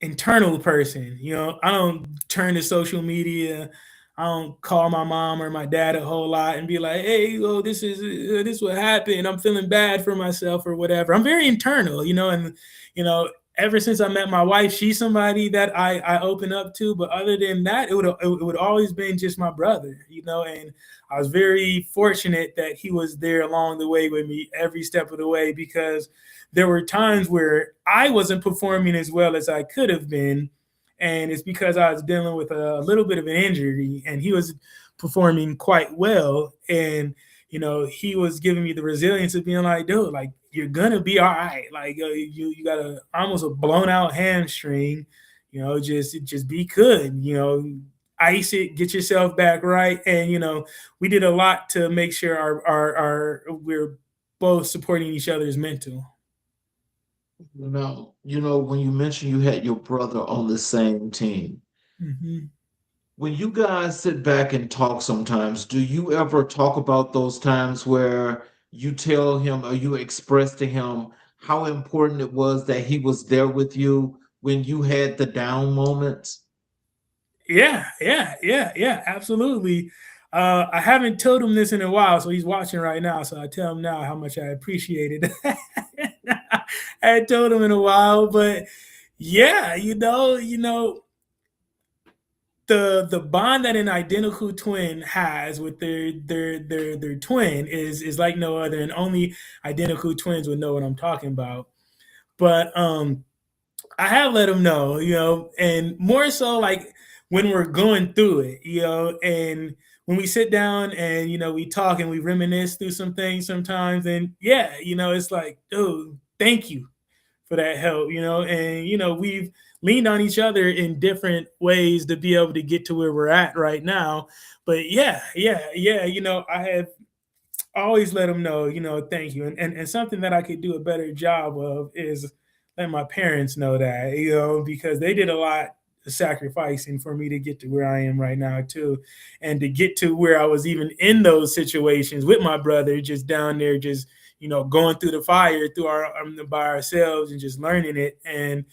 internal person. I don't turn to social media. I don't call my mom or my dad a whole lot and be like, hey, this is what happened. I'm feeling bad for myself or whatever. I'm very internal, and ever since I met my wife, she's somebody that I open up to. But other than that, it would always been just my brother, and I was very fortunate that he was there along the way with me every step of the way, because there were times where I wasn't performing as well as I could have been. And it's because I was dealing with a little bit of an injury and he was performing quite well. And, he was giving me the resilience of being like, dude, like, you're going to be all right. Like, you got almost a blown out hamstring, just be good, ice it, get yourself back right. And, we did a lot to make sure we're both supporting each other's mental. When you mentioned you had your brother on the same team, Mm-hmm. when you guys sit back and talk sometimes, do you ever talk about those times where you tell him or you express to him how important it was that he was there with you when you had the down moments? Yeah, absolutely. I haven't told him this in a while, so he's watching right now. So I tell him now how much I appreciate it. I hadn't told him in a while, but yeah, the bond that an identical twin has with their twin is like no other, and only identical twins would know what I'm talking about. But I have let him know, and more so like when we're going through it, and when we sit down and we talk and we reminisce through some things sometimes, and yeah, it's like, dude, thank you for that help, and we've leaned on each other in different ways to be able to get to where we're at right now. But yeah, I have always let them know, thank you. And something that I could do a better job of is let my parents know that, because they did a lot of sacrificing for me to get to where I am right now too. And to get to where I was even in those situations with my brother, just down there, just, going through the fire by ourselves and just learning it. And,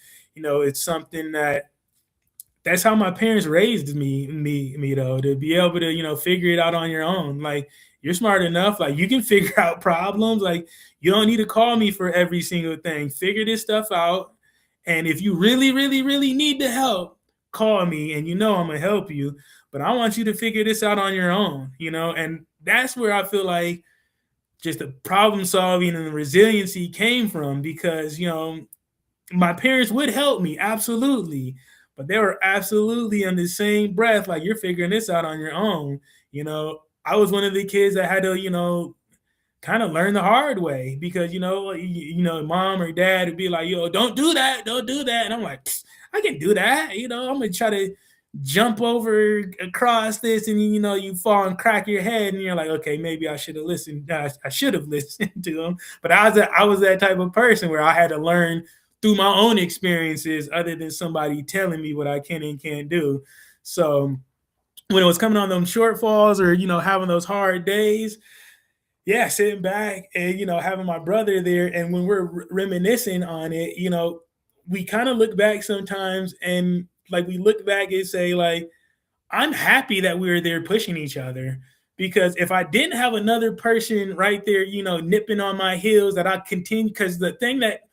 it's something that's how my parents raised me though, to be able to, figure it out on your own. Like, you're smart enough, like you can figure out problems. Like, you don't need to call me for every single thing. Figure this stuff out. And if you really, really, really need the help, call me and I'm gonna help you. But I want you to figure this out on your own, and that's where I feel like just the problem solving and the resiliency came from, because, my parents would help me, absolutely. But they were absolutely in the same breath, like, you're figuring this out on your own. I was one of the kids that had to, kind of learn the hard way, because, mom or dad would be like, don't do that. And I'm like, I can do that. I'm going to try to jump over across this, and, you fall and crack your head, and you're like, okay, maybe I should have listened. I should have listened to them. But I was that type of person where I had to learn through my own experiences, other than somebody telling me what I can and can't do. So when it was coming on them shortfalls or, having those hard days, yeah, sitting back and, having my brother there. And when we're reminiscing on it, we kind of look back sometimes, and like, we look back and say, like, I'm happy that we were there pushing each other, because if I didn't have another person right there, nipping on my heels, that I continue, because the thing that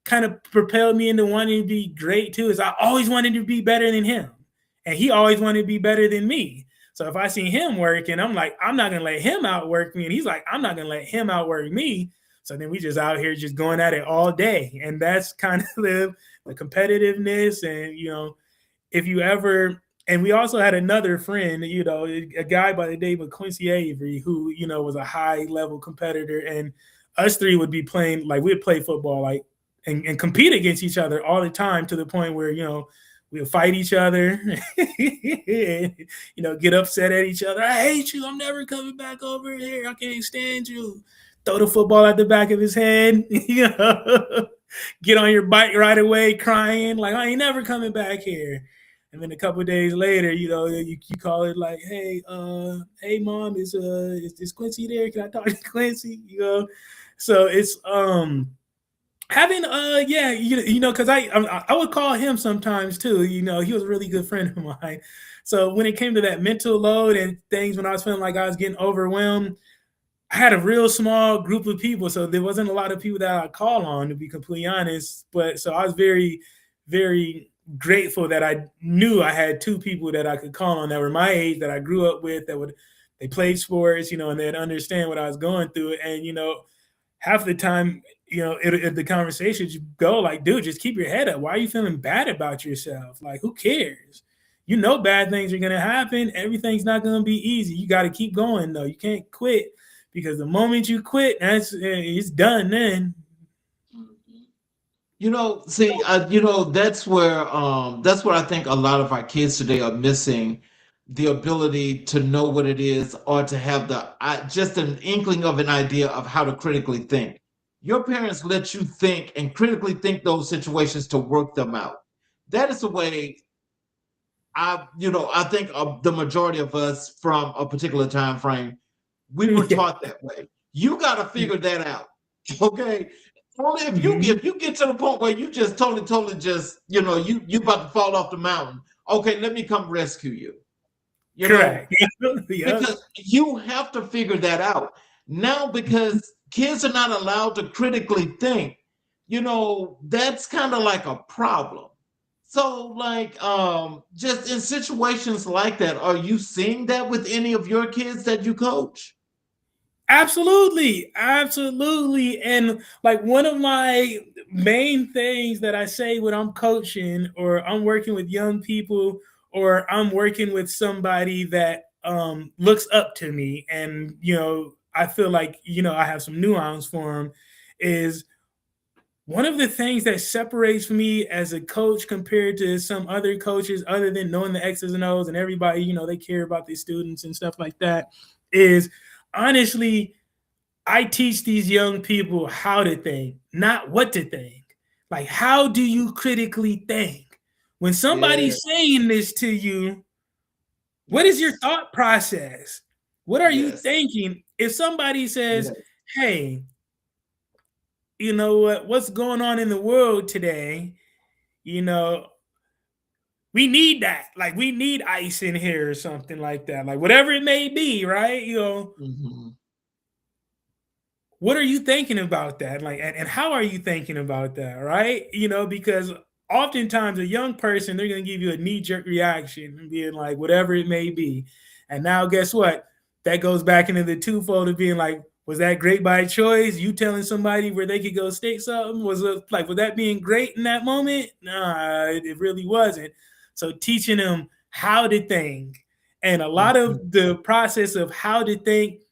kind of propelled me into wanting to be great too is I always wanted to be better than him, and he always wanted to be better than me. So if I see him working, I'm like, I'm not gonna let him outwork me, and he's like, I'm not gonna let him outwork me. So then we just out here just going at it all day, and that's kind of the competitiveness. And if you ever, and we also had another friend, a guy by the name of Quincy Avery, who was a high level competitor, and us three would be playing, like we'd play football, like and compete against each other all the time, to the point where we'll fight each other, get upset at each other. I hate you. I'm never coming back over here. I can't stand you. Throw the football at the back of his head. Get on your bike right away, crying like, I ain't never coming back here. And then a couple of days later, you call it like, hey, mom, is Quincy there? Can I talk to Quincy? So it's having because I would call him sometimes too. He was a really good friend of mine. So when it came to that mental load and things, when I was feeling like I was getting overwhelmed, I had a real small group of people. So there wasn't a lot of people that I call on, to be completely honest. But so I was very, very grateful that I knew I had two people that I could call on that were my age, that I grew up with, they played sports, and they'd understand what I was going through. And, half the time, the conversations go like, dude, just keep your head up. Why are you feeling bad about yourself? Like, who cares? Bad things are going to happen. Everything's not going to be easy. You got to keep going, though. You can't quit, because the moment you quit, it's done then. That's where I think a lot of our kids today are missing the ability to know what it is, or to have just an inkling of an idea of how to critically think. Your parents let you think and critically think those situations to work them out. That is the way I think the majority of us from a particular time frame, we were taught that way. You got to figure that out. Okay. Only if you get to the point where you just totally just, you about to fall off the mountain. Okay, let me come rescue you. Correct. Because you have to figure that out. Now, because kids are not allowed to critically think, that's kind of like a problem. So, like, just in situations like that, are you seeing that with any of your kids that you coach? Absolutely. And like, one of my main things that I say when I'm coaching, or I'm working with young people, or I'm working with somebody that looks up to me, and I feel like I have some nuance for them, is one of the things that separates me as a coach compared to some other coaches, other than knowing the X's and O's and everybody, they care about their students and stuff like that, is honestly, I teach these young people how to think, not what to think. Like, how do you critically think? When somebody's saying this to you, what is your thought process? What are you thinking? If somebody says, hey, you know what's going on in the world today, we need that. Like, we need ice in here or something like that. Like, whatever it may be, right? What are you thinking about that? Like, and how are you thinking about that, right? Because oftentimes a young person, they're going to give you a knee-jerk reaction and being like, whatever it may be. And now guess what? That goes back into the twofold of being like, was that great by choice? You telling somebody where they could go state something? Was that being great in that moment? Nah, it really wasn't. So teaching them how to think. And a lot of the process of how to think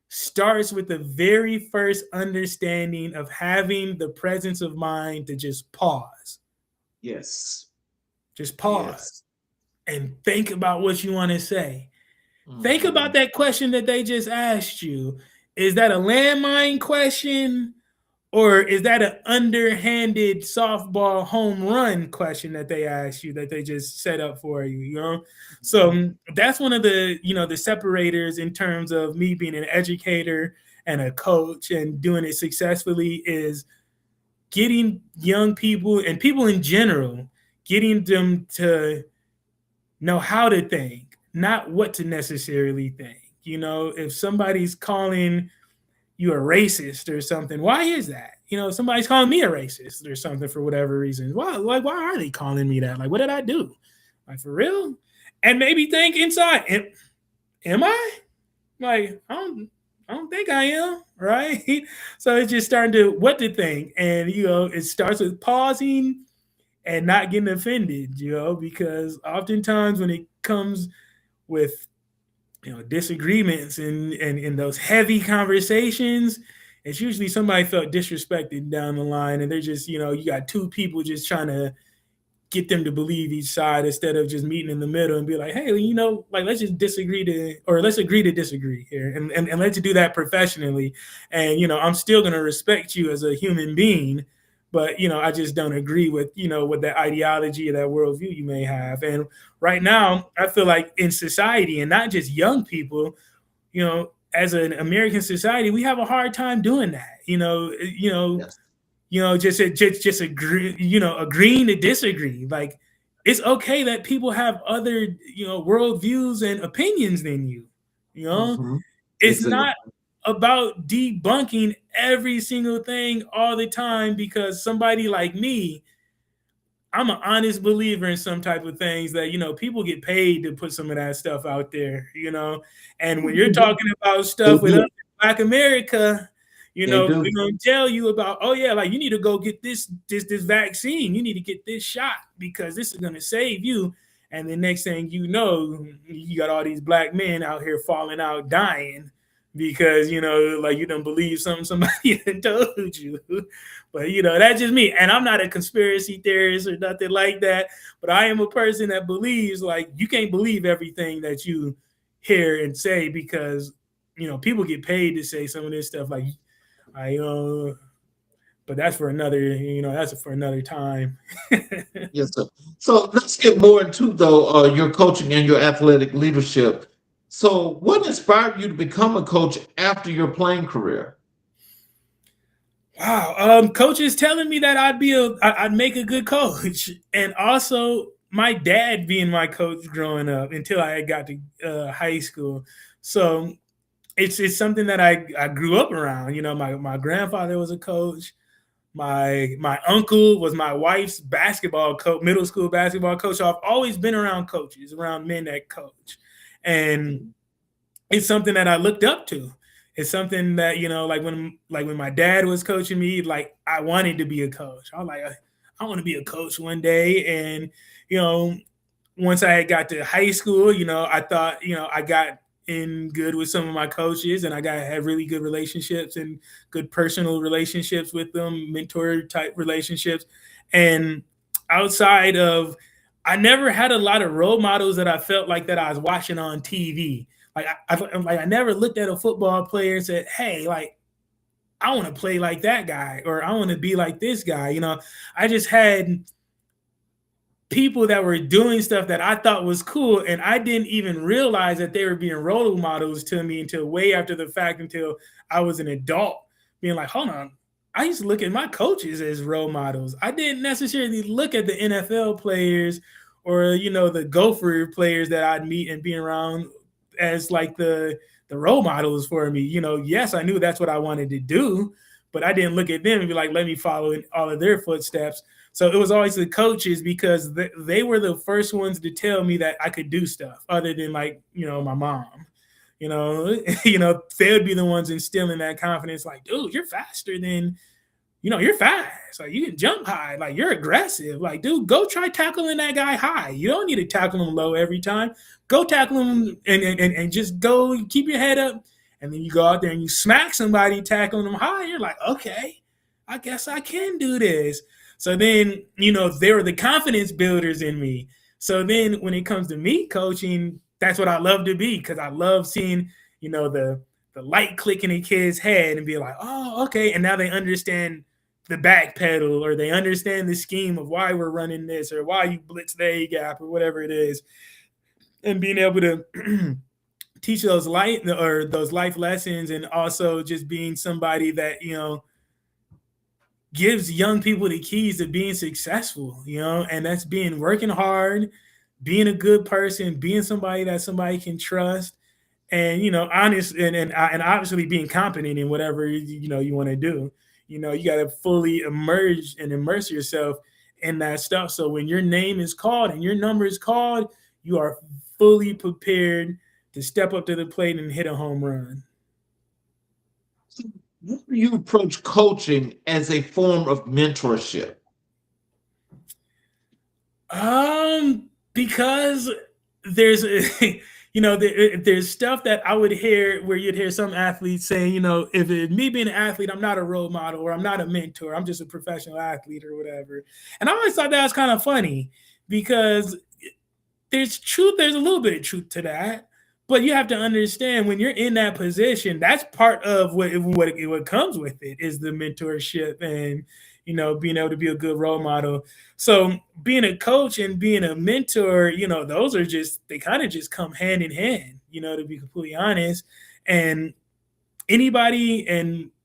starts with the very first understanding of having the presence of mind to just pause. Yes. Just pause and think about what you want to say. Think about that question that they just asked you. Is that a landmine question, or is that an underhanded softball home run question that they asked you, that they just set up for you, So that's one of the, the separators in terms of me being an educator and a coach and doing it successfully, is getting young people and people in general, getting them to know how to think, not what to necessarily think. If somebody's calling you a racist or something, why is that? Somebody's calling me a racist or something for whatever reason. Why are they calling me that? Like, what did I do? Like, for real? And maybe think inside. And am I? Like, I don't think I am, right? So it's just starting to what to think. And it starts with pausing and not getting offended, because oftentimes when it comes with disagreements and in those heavy conversations, it's usually somebody felt disrespected down the line, and they're just you got two people just trying to get them to believe each side instead of just meeting in the middle and be like, hey, like let's just let's agree to disagree here, and let's do that professionally. And I'm still gonna respect you as a human being, but I just don't agree with with that ideology or that worldview you may have. And right now, I feel like in society, and not just young people, as an American society, we have a hard time doing that. Yes. Just agree, agreeing to disagree. Like, it's okay that people have other, worldviews and opinions than you. Mm-hmm. It's not about debunking every single thing all the time, because somebody like me, I'm an honest believer in some type of things that, people get paid to put some of that stuff out there, and when you're talking about stuff with us in Black America, we're going to tell you about, oh yeah, like you need to go get this vaccine. You need to get this shot because this is going to save you. And the next thing you know, you got all these Black men out here falling out, dying because, like you don't believe something somebody told you. But, that's just me. And I'm not a conspiracy theorist or nothing like that. But I am a person that believes, like, you can't believe everything that you hear and say because, people get paid to say some of this stuff. Like, but that's for another, that's for another time. Yes, sir. So let's get more into, though, your coaching and your athletic leadership. So what inspired you to become a coach after your playing career? Wow. Coaches telling me that I'd make a good coach. And also my dad being my coach growing up until I got to high school. So it's something that I grew up around. My grandfather was a coach. My uncle was my wife's basketball coach, middle school basketball coach. So I've always been around coaches, around men that coach. And it's something that I looked up to. It's something that, like when my dad was coaching me, like I wanted to be a coach. I was like, I want to be a coach one day. And, once I got to high school, I thought, I got in good with some of my coaches, and I had really good relationships and good personal relationships with them, mentor type relationships. And outside of, I never had a lot of role models that I felt like that I was watching on TV. Like I never looked at a football player and said, hey, like, I want to play like that guy, or I want to be like this guy. I just had people that were doing stuff that I thought was cool, and I didn't even realize that they were being role models to me until way after the fact, until I was an adult, being like, hold on, I used to look at my coaches as role models. I didn't necessarily look at the NFL players or, the Gopher players that I'd meet and be around as like the role models for me. Yes, I knew that's what I wanted to do, but I didn't look at them and be like, let me follow in all of their footsteps. So it was always the coaches, because they were the first ones to tell me that I could do stuff other than, like, my mom. They would be the ones instilling that confidence, like, dude, you're faster than, you're fast. Like, you can jump high. Like, you're aggressive. Like, dude, go try tackling that guy high. You don't need to tackle him low every time. Go tackle him and just go keep your head up. And then you go out there and you smack somebody tackling them high. You're like, okay, I guess I can do this. So then, they were the confidence builders in me. So then when it comes to me coaching, that's what I love to be, because I love seeing, the light click in a kid's head and be like, oh, okay. And now they understand the back pedal, or they understand the scheme of why we're running this, or why you blitz the A gap, or whatever it is. And being able to teach those life lessons, and also just being somebody that, gives young people the keys to being successful, and that's working hard, being a good person, being somebody that somebody can trust, and, honest, and obviously being competent in whatever, you want to do. You got to fully immerse yourself in that stuff. So when your name is called and your number is called, you are fully prepared to step up to the plate and hit a home run. How do you approach coaching as a form of mentorship? Because there's there's stuff that I would hear where you'd hear some athletes saying, if it, me being an athlete, I'm not a role model or I'm not a mentor, I'm just a professional athlete or whatever. And I always thought that was kind of funny because there's a little bit of truth to that. But you have to understand when you're in that position, that's part of what comes with it is the mentorship and being able to be a good role model. So being a coach and being a mentor, those are they kind of just come hand in hand, to be completely honest. And anybody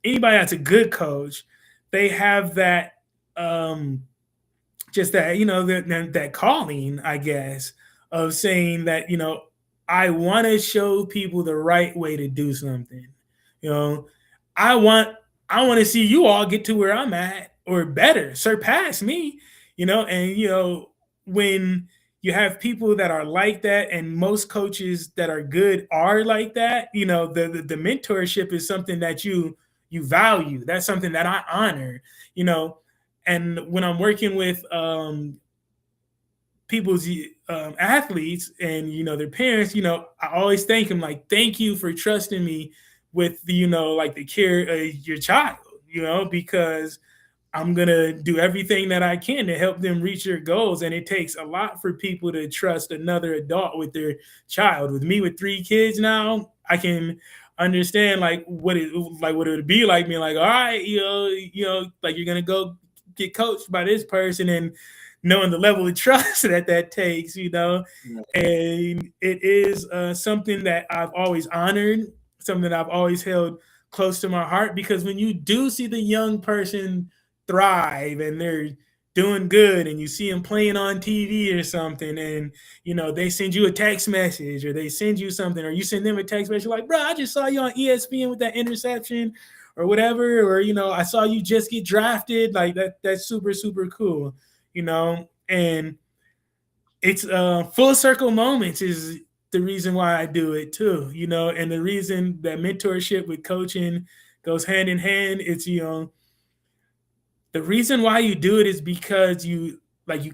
that's a good coach, they have that just that that calling, I guess, of saying that, I want to show people the right way to do something. I want to see you all get to where I'm at or better, surpass me, and when you have people that are like that, and most coaches that are good are like that, the mentorship is something that you value. That's something that I honor, and when I'm working with people's athletes and their parents, I always thank them, like, thank you for trusting me with the like the care of your child, because I'm gonna do everything that I can to help them reach their goals. And it takes a lot for people to trust another adult with their child. With me with 3 kids now, I can understand like what it would be like being like, all right, like you're gonna go get coached by this person, and knowing the level of trust that takes, and it is something that I've always honored, something that I've always held close to my heart, because when you do see the young person thrive and they're doing good and you see them playing on TV or something, and they send you a text message or they send you something, or you send them a text message like, bro, I just saw you on ESPN with that interception or whatever, or I saw you just get drafted, like that's super, super cool. And it's full circle moments is the reason why I do it too, and the reason that mentorship with coaching goes hand in hand. It's, the reason why you do it is because you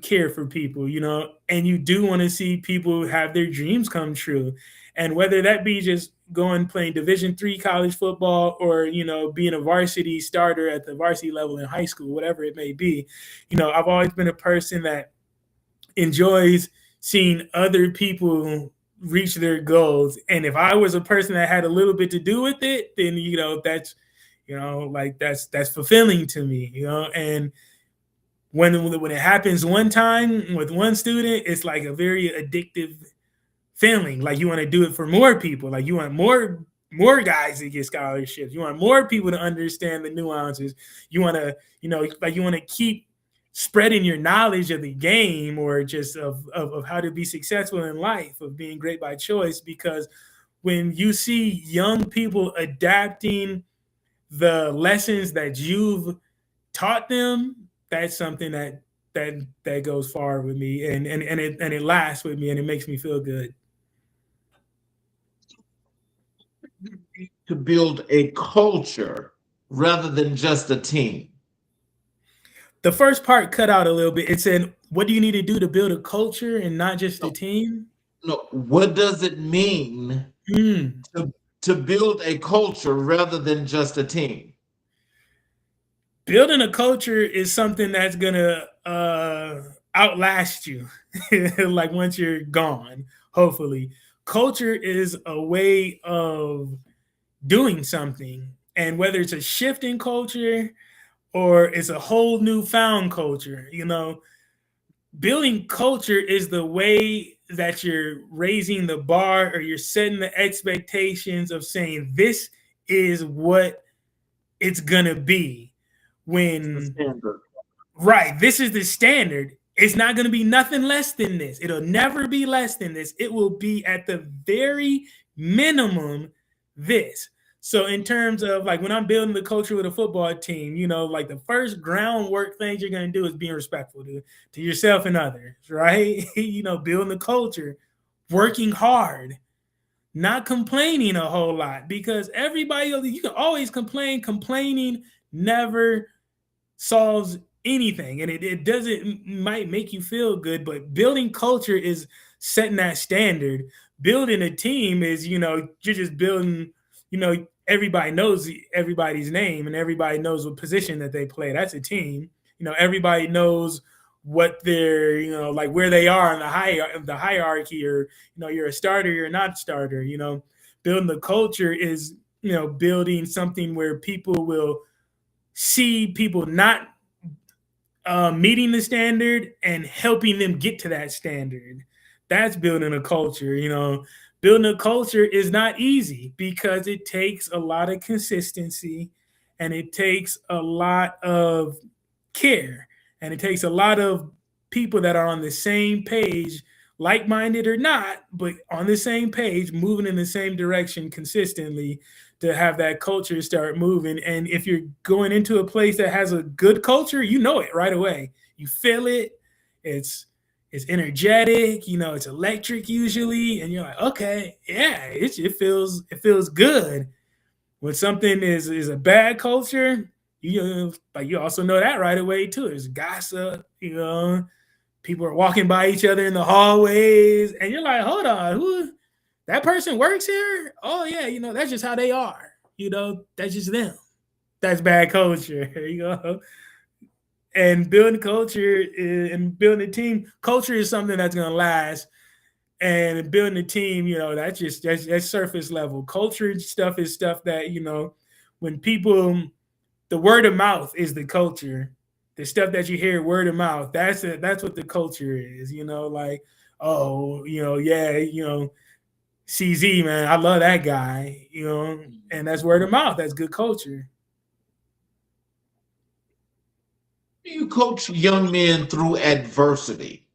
care for people, and you do want to see people have their dreams come true. And whether that be just playing Division III college football or, being a varsity starter at the varsity level in high school, whatever it may be, I've always been a person that enjoys seeing other people reach their goals. And if I was a person that had a little bit to do with it, then, that's fulfilling to me, and when it happens one time with one student, it's like a very addictive feeling. Like you want to do it for more people. Like you want more guys to get scholarships. You want more people to understand the nuances. You want to, you want to keep spreading your knowledge of the game, or just of how to be successful in life, of being great by choice. Because when you see young people adapting the lessons that you've taught them, that's something that goes far with me, and it lasts with me, and it makes me feel good. To build a culture rather than just a team? The first part cut out a little bit. It said, what do you need to do to build a culture and not just a team? No, what does it mean to build a culture rather than just a team? Building a culture is something that's gonna outlast you, like once you're gone, hopefully. Culture is a way of doing something, and whether it's a shift in culture or it's a whole newfound culture, building culture is the way that you're raising the bar, or you're setting the expectations of saying this is what it's gonna be. When right, this is the standard. It's not going to be nothing less than this. It'll never be less than this. It will be at the very minimum this. So in terms of like when I'm building the culture with a football team, like the first groundwork things you're going to do is being respectful to yourself and others, right? Building the culture, working hard, not complaining a whole lot, because everybody, you can always complain. Complaining never solves anything, and it doesn't, might make you feel good, but building culture is setting that standard. Building a team is, you're just building, everybody knows everybody's name and everybody knows what position that they play. That's a team. Everybody knows what they're, like where they are in the hierarchy, or, you're a starter, you're not a starter. Building the culture is, building something where people will see people not meeting the standard and helping them get to that standard. That's building a culture. Building a culture is not easy because it takes a lot of consistency, and it takes a lot of care, and it takes a lot of people that are on the same page, like-minded or not, but on the same page, moving in the same direction consistently, to have that culture start moving. And if you're going into a place that has a good culture, you know it right away. You feel it. It's energetic, it's electric usually, and you're like, okay, yeah, it feels good. When something is a bad culture, you also know that right away too. There's gossip, people are walking by each other in the hallways, and you're like, hold on, who? That person works here? Oh yeah, that's just how they are. That's just them. That's bad culture. And building culture and building a team, culture is something that's gonna last. And building a team, that's surface level. Culture stuff is stuff that, when people, the word of mouth is the culture. The stuff that you hear word of mouth, that's what the culture is. Like, oh, yeah, CZ, man, I love that guy, and that's word of mouth. That's good culture. You coach young men through adversity?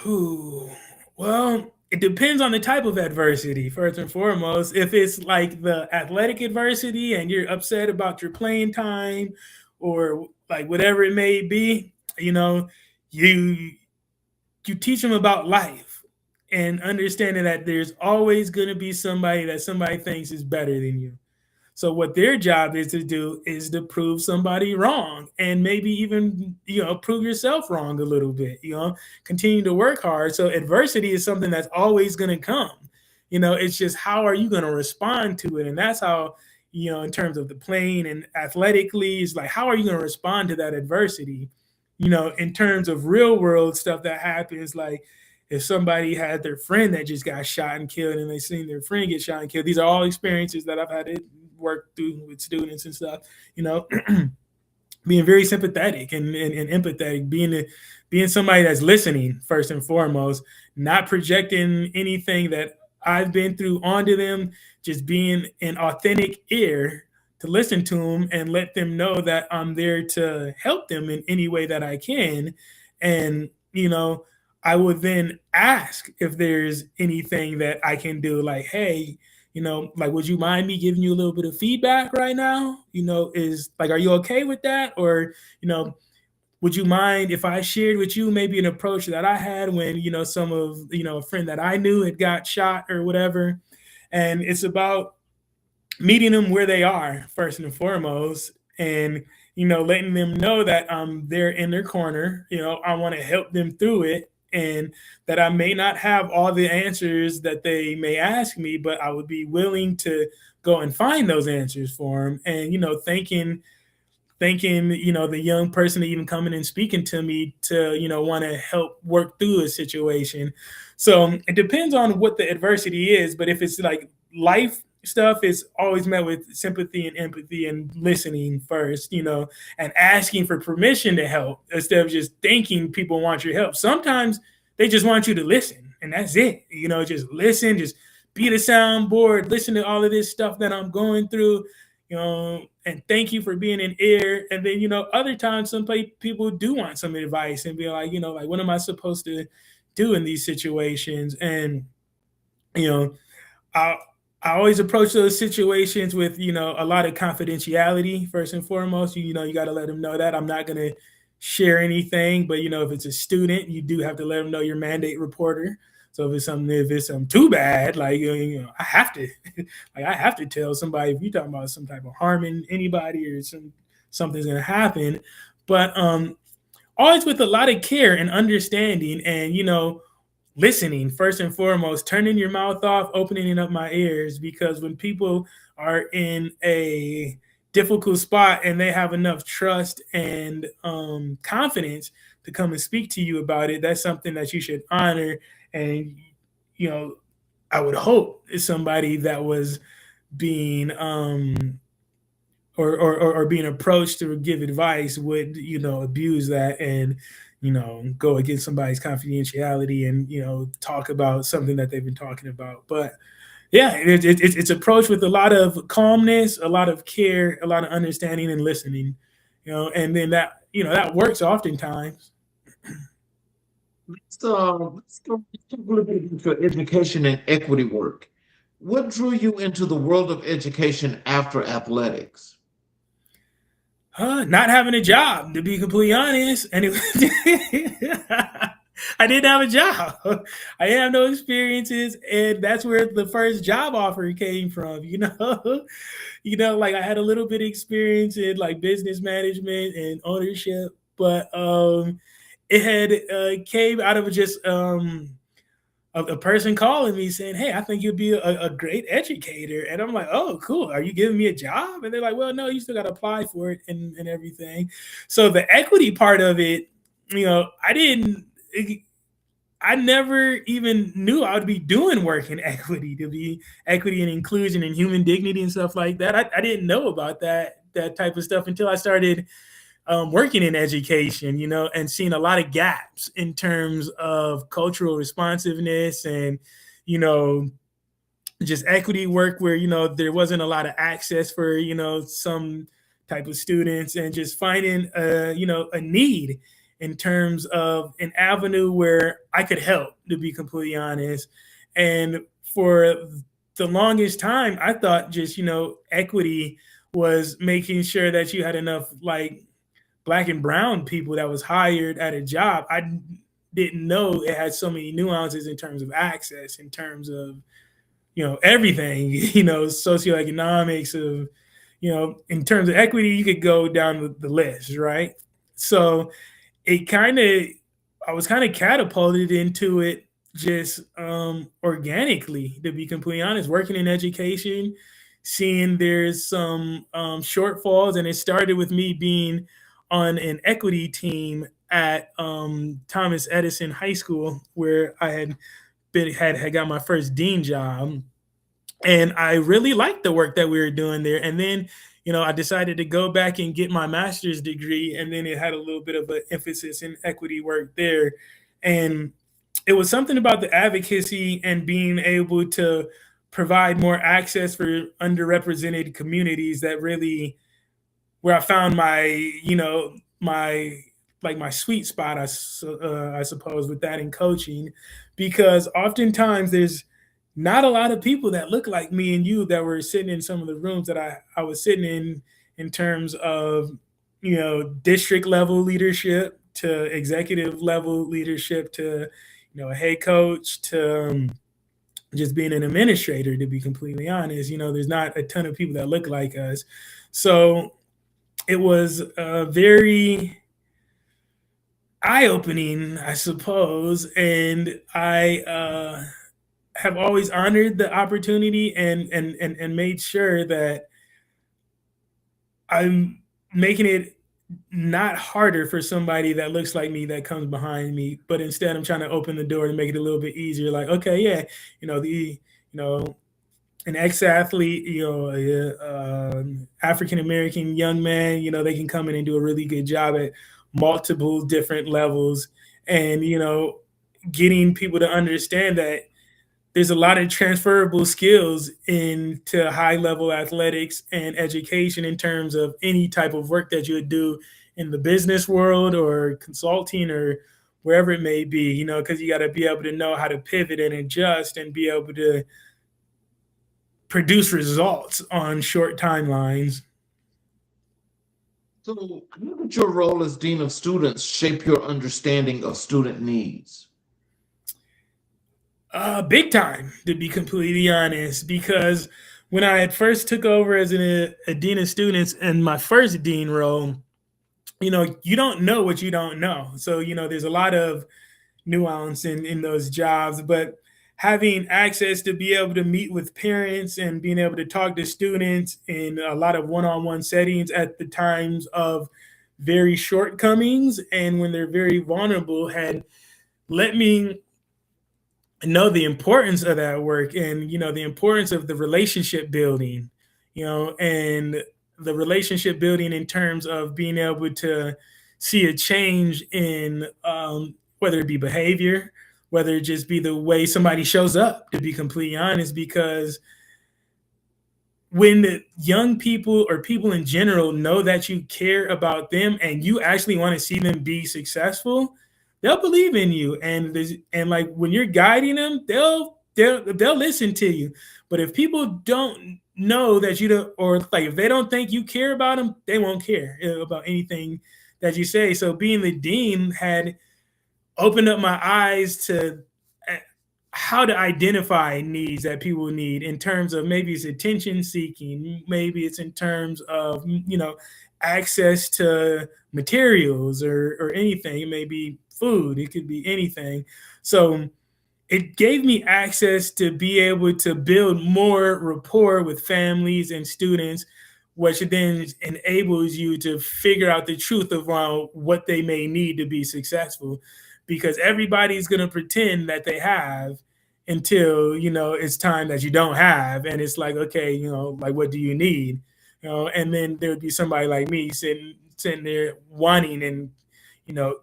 Well, it depends on the type of adversity, first and foremost. If it's like the athletic adversity and you're upset about your playing time, or like whatever it may be, you teach them about life, and understanding that there's always going to be somebody that somebody thinks is better than you. So what their job is to do is to prove somebody wrong, and maybe even, prove yourself wrong a little bit, continue to work hard. So adversity is something that's always going to come. It's just, how are you going to respond to it? And that's how, in terms of the playing and athletically, it's like, how are you going to respond to that adversity? In terms of real world stuff that happens, like if somebody had their friend that just got shot and killed, and they seen their friend get shot and killed, these are all experiences that I've had to work through with students and stuff, being very sympathetic and empathetic, being somebody that's listening first and foremost, not projecting anything that I've been through onto them, just being an authentic ear to listen to them and let them know that I'm there to help them in any way that I can. And, I would then ask if there's anything that I can do, like, hey, like, would you mind me giving you a little bit of feedback right now? Is like, are you okay with that? Or, would you mind if I shared with you maybe an approach that I had when, some of, a friend that I knew had got shot or whatever? And it's about meeting them where they are first and foremost, and, letting them know that I'm there in their corner. I want to help them through it, and that I may not have all the answers that they may ask me, but I would be willing to go and find those answers for them. And, thanking, the young person even coming and speaking to me to, want to help work through a situation. So it depends on what the adversity is. But if it's like life stuff, is always met with sympathy and empathy and listening first, and asking for permission to help instead of just thinking people want your help. Sometimes they just want you to listen, and that's it. Just listen, just be the soundboard, listen to all of this stuff that I'm going through, and thank you for being an ear. And then, other times some people do want some advice and be like, like, what am I supposed to do in these situations? And, I always approach those situations with, a lot of confidentiality first and foremost. You got to let them know that I'm not going to share anything. But, if it's a student, you do have to let them know your mandate reporter. So if it's something too bad, like I have to, like I have to tell somebody if you're talking about some type of harming anybody or something's gonna happen. But always with a lot of care and understanding, and listening first and foremost, turning your mouth off, opening up my ears, because when people are in a difficult spot and they have enough trust and confidence to come and speak to you about it, that's something that you should honor. And I would hope it's somebody that was being or being approached to give advice would abuse that and go against somebody's confidentiality and talk about something that they've been talking about. But yeah, it's approached with a lot of calmness, a lot of care, a lot of understanding and listening, and then that works oftentimes. Let's talk a little bit about your education and equity work. What drew you into the world of education after athletics? Not having a job, to be completely honest, and I didn't have a job. I didn't have no experiences, and that's where the first job offer came from. Like I had a little bit of experience in like business management and ownership, but it had came out of just a person calling me saying, "Hey, I think you'd be a great educator." And I'm like, "Oh, cool. Are you giving me a job?" And they're like, "Well, no, you still got to apply for it and everything." So the equity part of it, I never even knew I would be doing work in equity, to be equity and inclusion and human dignity and stuff like that. I didn't know about that type of stuff until I started working in education, and seeing a lot of gaps in terms of cultural responsiveness and, just equity work where, there wasn't a lot of access for, some type of students, and just finding, a need in terms of an avenue where I could help, to be completely honest. And for the longest time, I thought just, equity was making sure that you had enough like Black and brown people that was hired at a job. I didn't know it had so many nuances in terms of access, in terms of, everything, socioeconomics of, in terms of equity, you could go down the list, right? So I was kind of catapulted into it just organically, to be completely honest, working in education, seeing there's some shortfalls. And it started with me being on an equity team at Thomas Edison High School, where I had got my first dean job, and I really liked the work that we were doing there. And then, I decided to go back and get my master's degree, and then it had a little bit of an emphasis in equity work there, and it was something about the advocacy and being able to provide more access for underrepresented communities that really where I found my, my sweet spot, I suppose, with that in coaching, because oftentimes there's not a lot of people that look like me and you that were sitting in some of the rooms that I was sitting in terms of, district level leadership to executive level leadership to, a head coach to just being an administrator, to be completely honest. There's not a ton of people that look like us. So it was very eye-opening, I suppose, and I have always honored the opportunity and made sure that I'm making it not harder for somebody that looks like me that comes behind me, but instead I'm trying to open the door to make it a little bit easier. Like, okay, yeah, an ex-athlete, African American young man, they can come in and do a really good job at multiple different levels, and getting people to understand that there's a lot of transferable skills into high level athletics and education in terms of any type of work that you would do in the business world or consulting or wherever it may be, because you got to be able to know how to pivot and adjust and be able to produce results on short timelines. So how did your role as Dean of Students shape your understanding of student needs? Big time, to be completely honest, because when I had first took over as a dean of students in my first dean role, you don't know what you don't know. So, there's a lot of nuance in those jobs, but having access to be able to meet with parents and being able to talk to students in a lot of one-on-one settings at the times of very shortcomings and when they're very vulnerable had let me know the importance of that work and the importance of the relationship building, and the relationship building in terms of being able to see a change in whether it be behavior, whether it just be the way somebody shows up, to be completely honest, because when the young people or people in general know that you care about them and you actually want to see them be successful, they'll believe in you. And like when you're guiding them, they'll listen to you. But if people don't know that you don't, or like if they don't think you care about them, they won't care about anything that you say. So being the dean had opened up my eyes to how to identify needs that people need in terms of maybe it's attention seeking, maybe it's in terms of access to materials or anything. It may be food, it could be anything. So it gave me access to be able to build more rapport with families and students, which then enables you to figure out the truth of what they may need to be successful, because everybody's going to pretend that they have until it's time that you don't have, and it's like, okay, like, what do you need? And then there would be somebody like me sitting there wanting and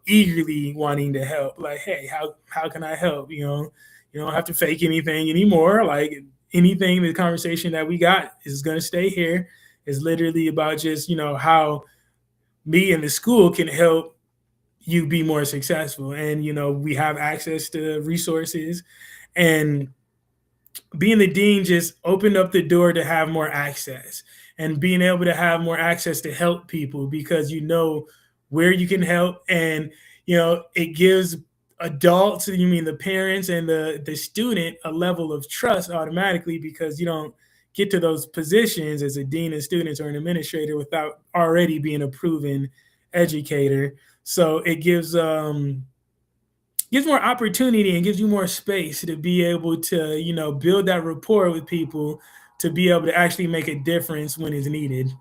eagerly wanting to help, like, hey, how can I help? You don't have to fake anything anymore. Like, anything, the conversation that we got is going to stay here. It's literally about just how me and the school can help you be more successful. And we have access to resources, and being the dean just opened up the door to have more access and being able to have more access to help people, because where you can help. And it gives adults, you mean the parents and the student, a level of trust automatically, because you don't get to those positions as a dean of students or an administrator without already being a proven educator. So it gives more opportunity and gives you more space to be able to build that rapport with people, to be able to actually make a difference when it's needed.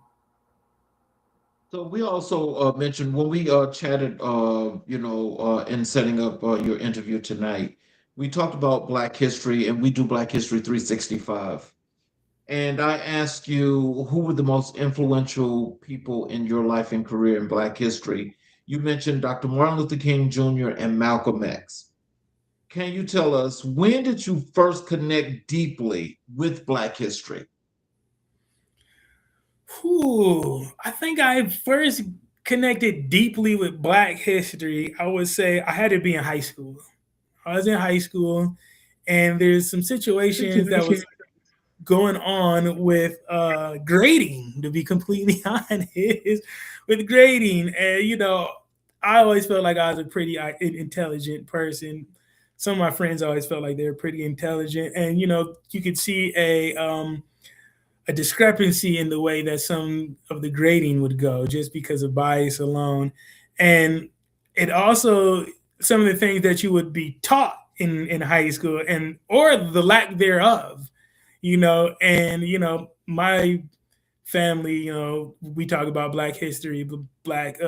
So we also mentioned when we chatted, in setting up your interview tonight, we talked about Black history, and we do Black History 365. And I asked you who were the most influential people in your life and career in Black history. You mentioned Dr. Martin Luther King Jr. and Malcolm X. Can you tell us, when did you first connect deeply with Black history? I think I first connected deeply with Black history, I would say I had to be in high school. I was in high school, and there's some situations that was going on with grading, to be completely honest, with grading. And I always felt like I was a pretty intelligent person. Some of my friends always felt like they were pretty intelligent, and you could see a discrepancy in the way that some of the grading would go just because of bias alone. And it also, some of the things that you would be taught in high school, and or the lack thereof, and my family, we talk about Black history, black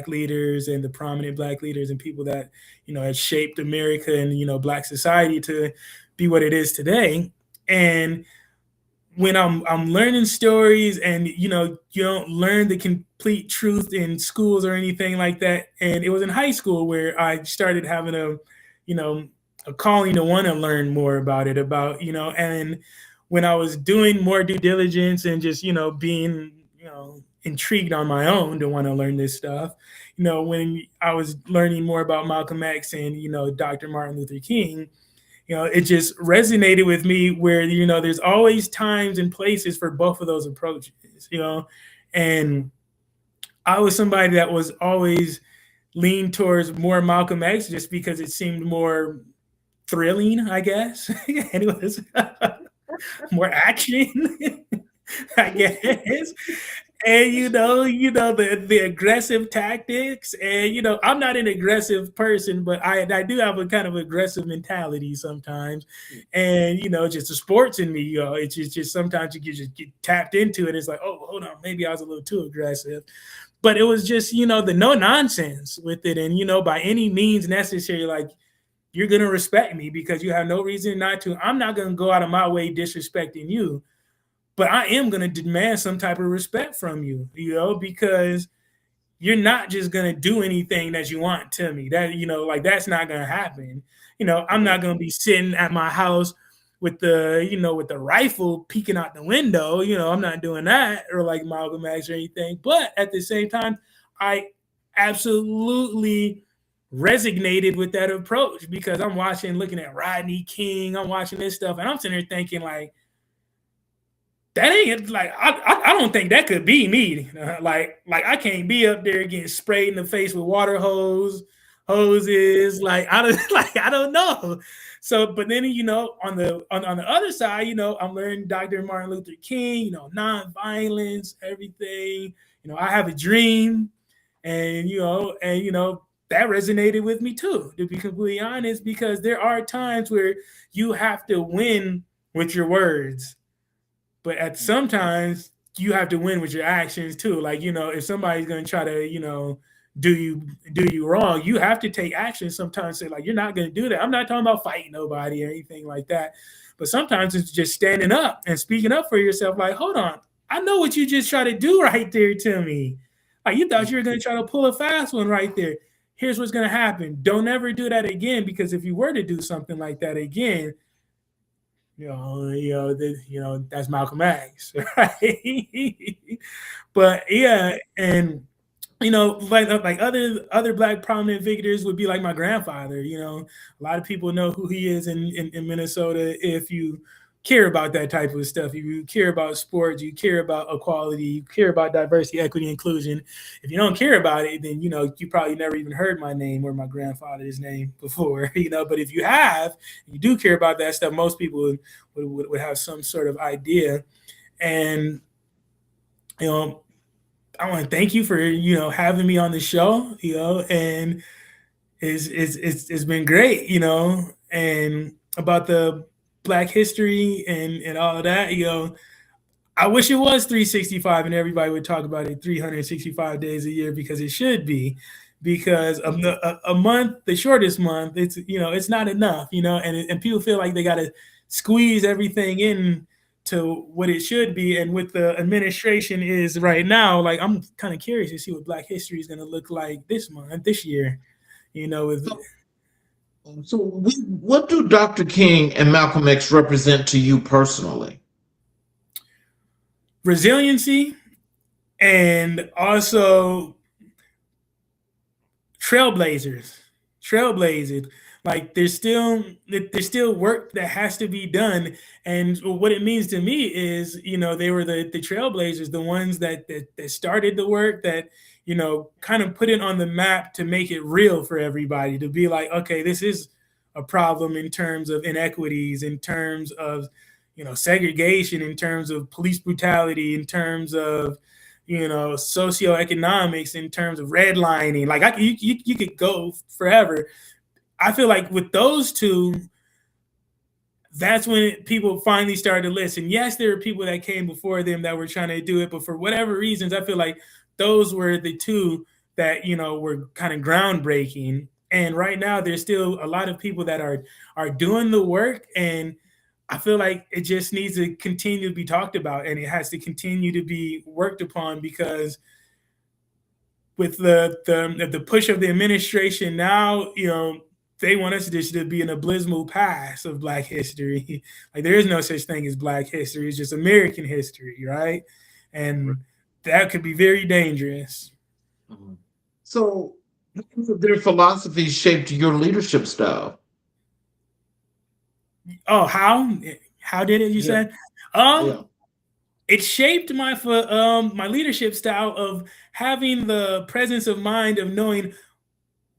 leaders and the prominent Black leaders and people that had shaped America and Black society to be what it is today. And when I'm learning stories, and you don't learn the complete truth in schools or anything like that. And it was in high school where I started having a calling to want to learn more about it, and when I was doing more due diligence and just being intrigued on my own to want to learn this stuff, when I was learning more about Malcolm X and Dr. Martin Luther King, it just resonated with me where, there's always times and places for both of those approaches, and I was somebody that was always leaned towards more Malcolm X just because it seemed more thrilling, I guess. And it was more action, I guess. And the aggressive tactics, and I'm not an aggressive person, but I do have a kind of aggressive mentality sometimes, and just the sports in me, it's just sometimes you just get tapped into it. It's like, oh, hold on, maybe I was a little too aggressive, but it was just the no nonsense with it, and by any means necessary, like, you're gonna respect me because you have no reason not to. I'm not gonna go out of my way disrespecting you, but I am going to demand some type of respect from you, because you're not just going to do anything that you want to me. That, like, that's not going to happen. I'm not going to be sitting at my house with the rifle peeking out the window. I'm not doing that, or like Malcolm X or anything. But at the same time, I absolutely resonated with that approach because I'm looking at Rodney King. I'm watching this stuff, and I'm sitting there thinking, like, that ain't, like, I don't think that could be me. Like I can't be up there getting sprayed in the face with water hoses. Like, I don't know. So, but then on the other side, I'm learning Dr. Martin Luther King, nonviolence, everything. I have a dream, and that resonated with me too, to be completely honest, because there are times where you have to win with your words. But at sometimes you have to win with your actions too. Like, if somebody's going to try to, do you wrong, you have to take action sometimes. Say, like, you're not going to do that. I'm not talking about fighting nobody or anything like that. But sometimes it's just standing up and speaking up for yourself. Like, hold on, I know what you just tried to do right there to me. Like, you thought you were going to try to pull a fast one right there. Here's what's going to happen. Don't ever do that again, because if you were to do something like that again, that's Malcolm X, right? But yeah, and like other Black prominent figures would be like my grandfather. A lot of people know who he is in Minnesota if you care about that type of stuff. If you care about sports, you care about equality, you care about diversity, equity, inclusion. If you don't care about it, then you probably never even heard my name or my grandfather's name before. But if you have, you do care about that stuff, most people would have some sort of idea. And I want to thank you for having me on the show. And it's been great. And about the Black history and all of that, I wish it was 365 and everybody would talk about it 365 days a year, because it should be, because a month, the shortest month, it's not enough, and people feel like they got to squeeze everything in to what it should be. And with the administration is right now, like, I'm kind of curious to see what Black history is going to look like this year, with So what do Dr. King and Malcolm X represent to you personally? Resiliency, and also trailblazers. Like, there's still work that has to be done. And what it means to me is, they were the trailblazers, the ones that started the work, that kind of put it on the map to make it real for everybody, to be like, okay, this is a problem in terms of inequities, in terms of segregation, in terms of police brutality, in terms of socioeconomics, in terms of redlining. Like, you could go forever. I feel like with those two, that's when people finally started to listen. Yes, there were people that came before them that were trying to do it, but for whatever reasons, I feel like those were the two that were kind of groundbreaking. And right now, there's still a lot of people that are doing the work, and I feel like it just needs to continue to be talked about, and it has to continue to be worked upon, because with the push of the administration now, they want us to be an abysmal past of Black history. Like, there is no such thing as Black history. It's just American history, right? And that could be very dangerous. So their philosophies shaped your leadership style. Oh, how did it, you said? It shaped my leadership style of having the presence of mind of knowing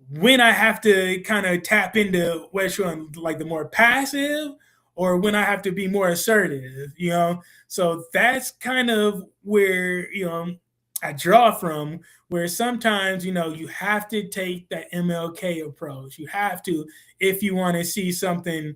when I have to kind of tap into what's on like the more passive or when I have to be more assertive, you know? So that's kind of where, you know, I draw from, where sometimes, you know, you have to take that MLK approach. You have to, if you want to see something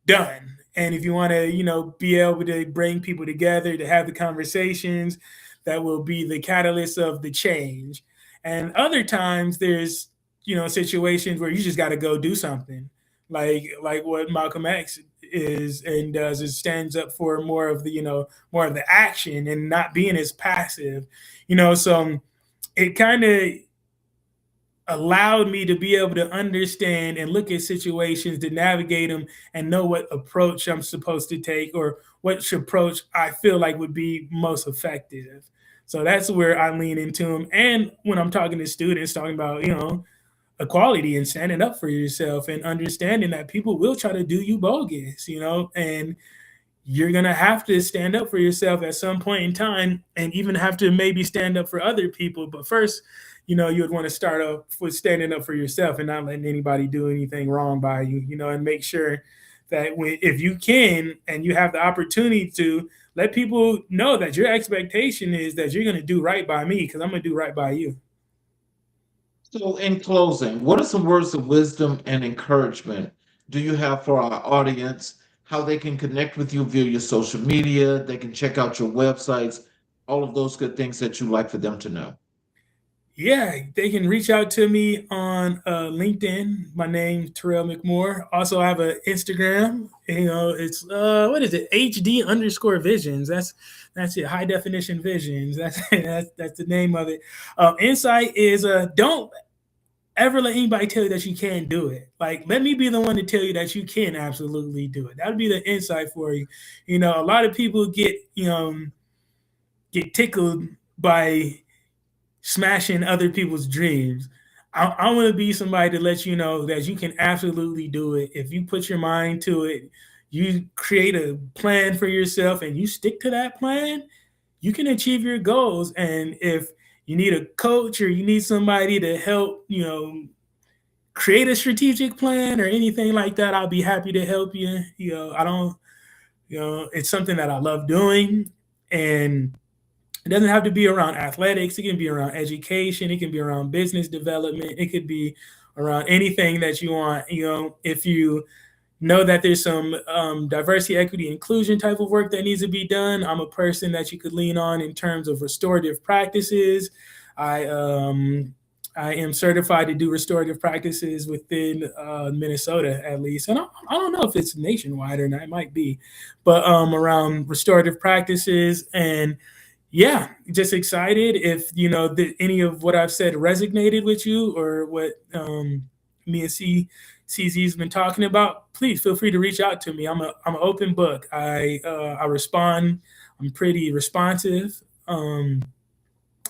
done. And if you want to, you know, be able to bring people together to have the conversations that will be the catalyst of the change. And other times there's, you know, situations where you just got to go do something, like what Malcolm X is and does, is stands up for more of the, you know, more of the action and not being as passive, you know. So it kind of allowed me to be able to understand and look at situations to navigate them and know what approach I'm supposed to take or which approach I feel like would be most effective. So that's where I lean into them. And when I'm talking to students, talking about, you know, equality and standing up for yourself and understanding that people will try to do you bogus, you know, and you're going to have to stand up for yourself at some point in time and even have to maybe stand up for other people. But first, you know, you would want to start off with standing up for yourself and not letting anybody do anything wrong by you, you know, and make sure that if you can and you have the opportunity to, let people know that your expectation is that you're going to do right by me because I'm going to do right by you. So, in closing, what are some words of wisdom and encouragement do you have for our audience? How they can connect with you via your social media, they can check out your websites, all of those good things that you like for them to know. Yeah, they can reach out to me on LinkedIn. My name Terrell McMoore. Also, I have an Instagram. You know, it's what is it? HD_visions. That's it. High definition visions. That's the name of it. Insight is don't ever let anybody tell you that you can't do it. Like, let me be the one to tell you that you can absolutely do it. That would be the insight for you. You know, a lot of people get tickled by smashing other people's dreams. I want to be somebody to let you know that you can absolutely do it. If you put your mind to it, you create a plan for yourself and you stick to that plan, you can achieve your goals. And if you need a coach or you need somebody to help, you know, create a strategic plan or anything like that, I'll be happy to help you. You know, I don't, you know, it's something that I love doing. And it doesn't have to be around athletics. It can be around education. It can be around business development. It could be around anything that you want. You know, if you know that there's some diversity, equity, inclusion type of work that needs to be done, I'm a person that you could lean on in terms of restorative practices. I am certified to do restorative practices within Minnesota, at least. And I don't know if it's nationwide or not. It might be, but around restorative practices. And yeah, just excited if, you know, any of what I've said resonated with you or what me and CZ's been talking about. Please feel free to reach out to me. I'm an open book. I respond. I'm pretty responsive. And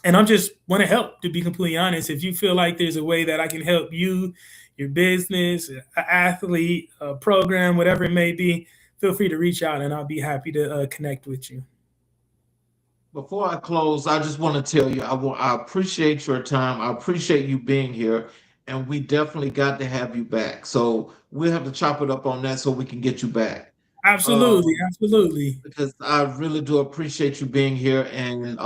I just want to help, to be completely honest. If you feel like there's a way that I can help you, your business, an athlete, a program, whatever it may be, feel free to reach out and I'll be happy to connect with you. Before I close, I just want to tell you, I appreciate your time. I appreciate you being here, and we definitely got to have you back. So we'll have to chop it up on that so we can get you back. Absolutely, absolutely. Because I really do appreciate you being here, and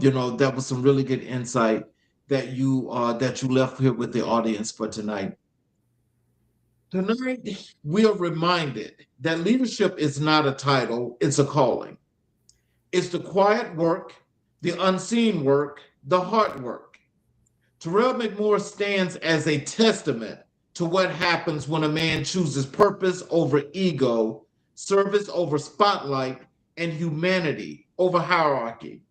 you know, that was some really good insight that you left here with the audience for tonight. Tonight, we are reminded that leadership is not a title; it's a calling. It's the quiet work, the unseen work, the hard work. Terrell McMoore stands as a testament to what happens when a man chooses purpose over ego, service over spotlight, and humanity over hierarchy.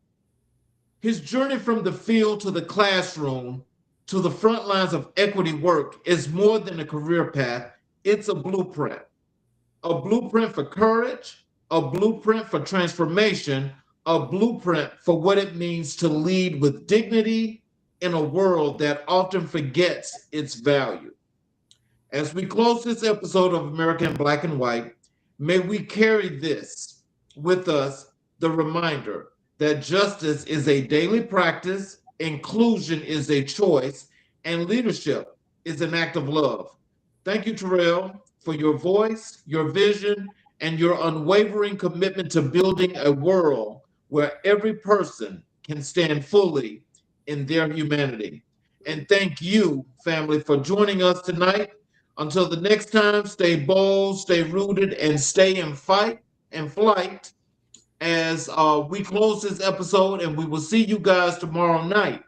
His journey from the field to the classroom to the front lines of equity work is more than a career path, it's a blueprint. A blueprint for courage, a blueprint for transformation, a blueprint for what it means to lead with dignity in a world that often forgets its value. As we close this episode of America in Black and White, may we carry this with us, the reminder that justice is a daily practice, inclusion is a choice, and leadership is an act of love. Thank you, Terrell, for your voice, your vision, and your unwavering commitment to building a world where every person can stand fully in their humanity. And thank you, family, for joining us tonight. Until the next time, stay bold, stay rooted, and stay in fight and flight as we close this episode. And we will see you guys tomorrow night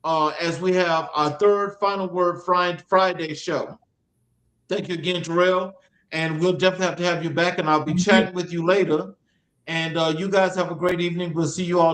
as we have our third Final Word Friday show. Thank you again, Terrell. And we'll definitely have to have you back, and I'll be chatting with you later. And you guys have a great evening. We'll see you all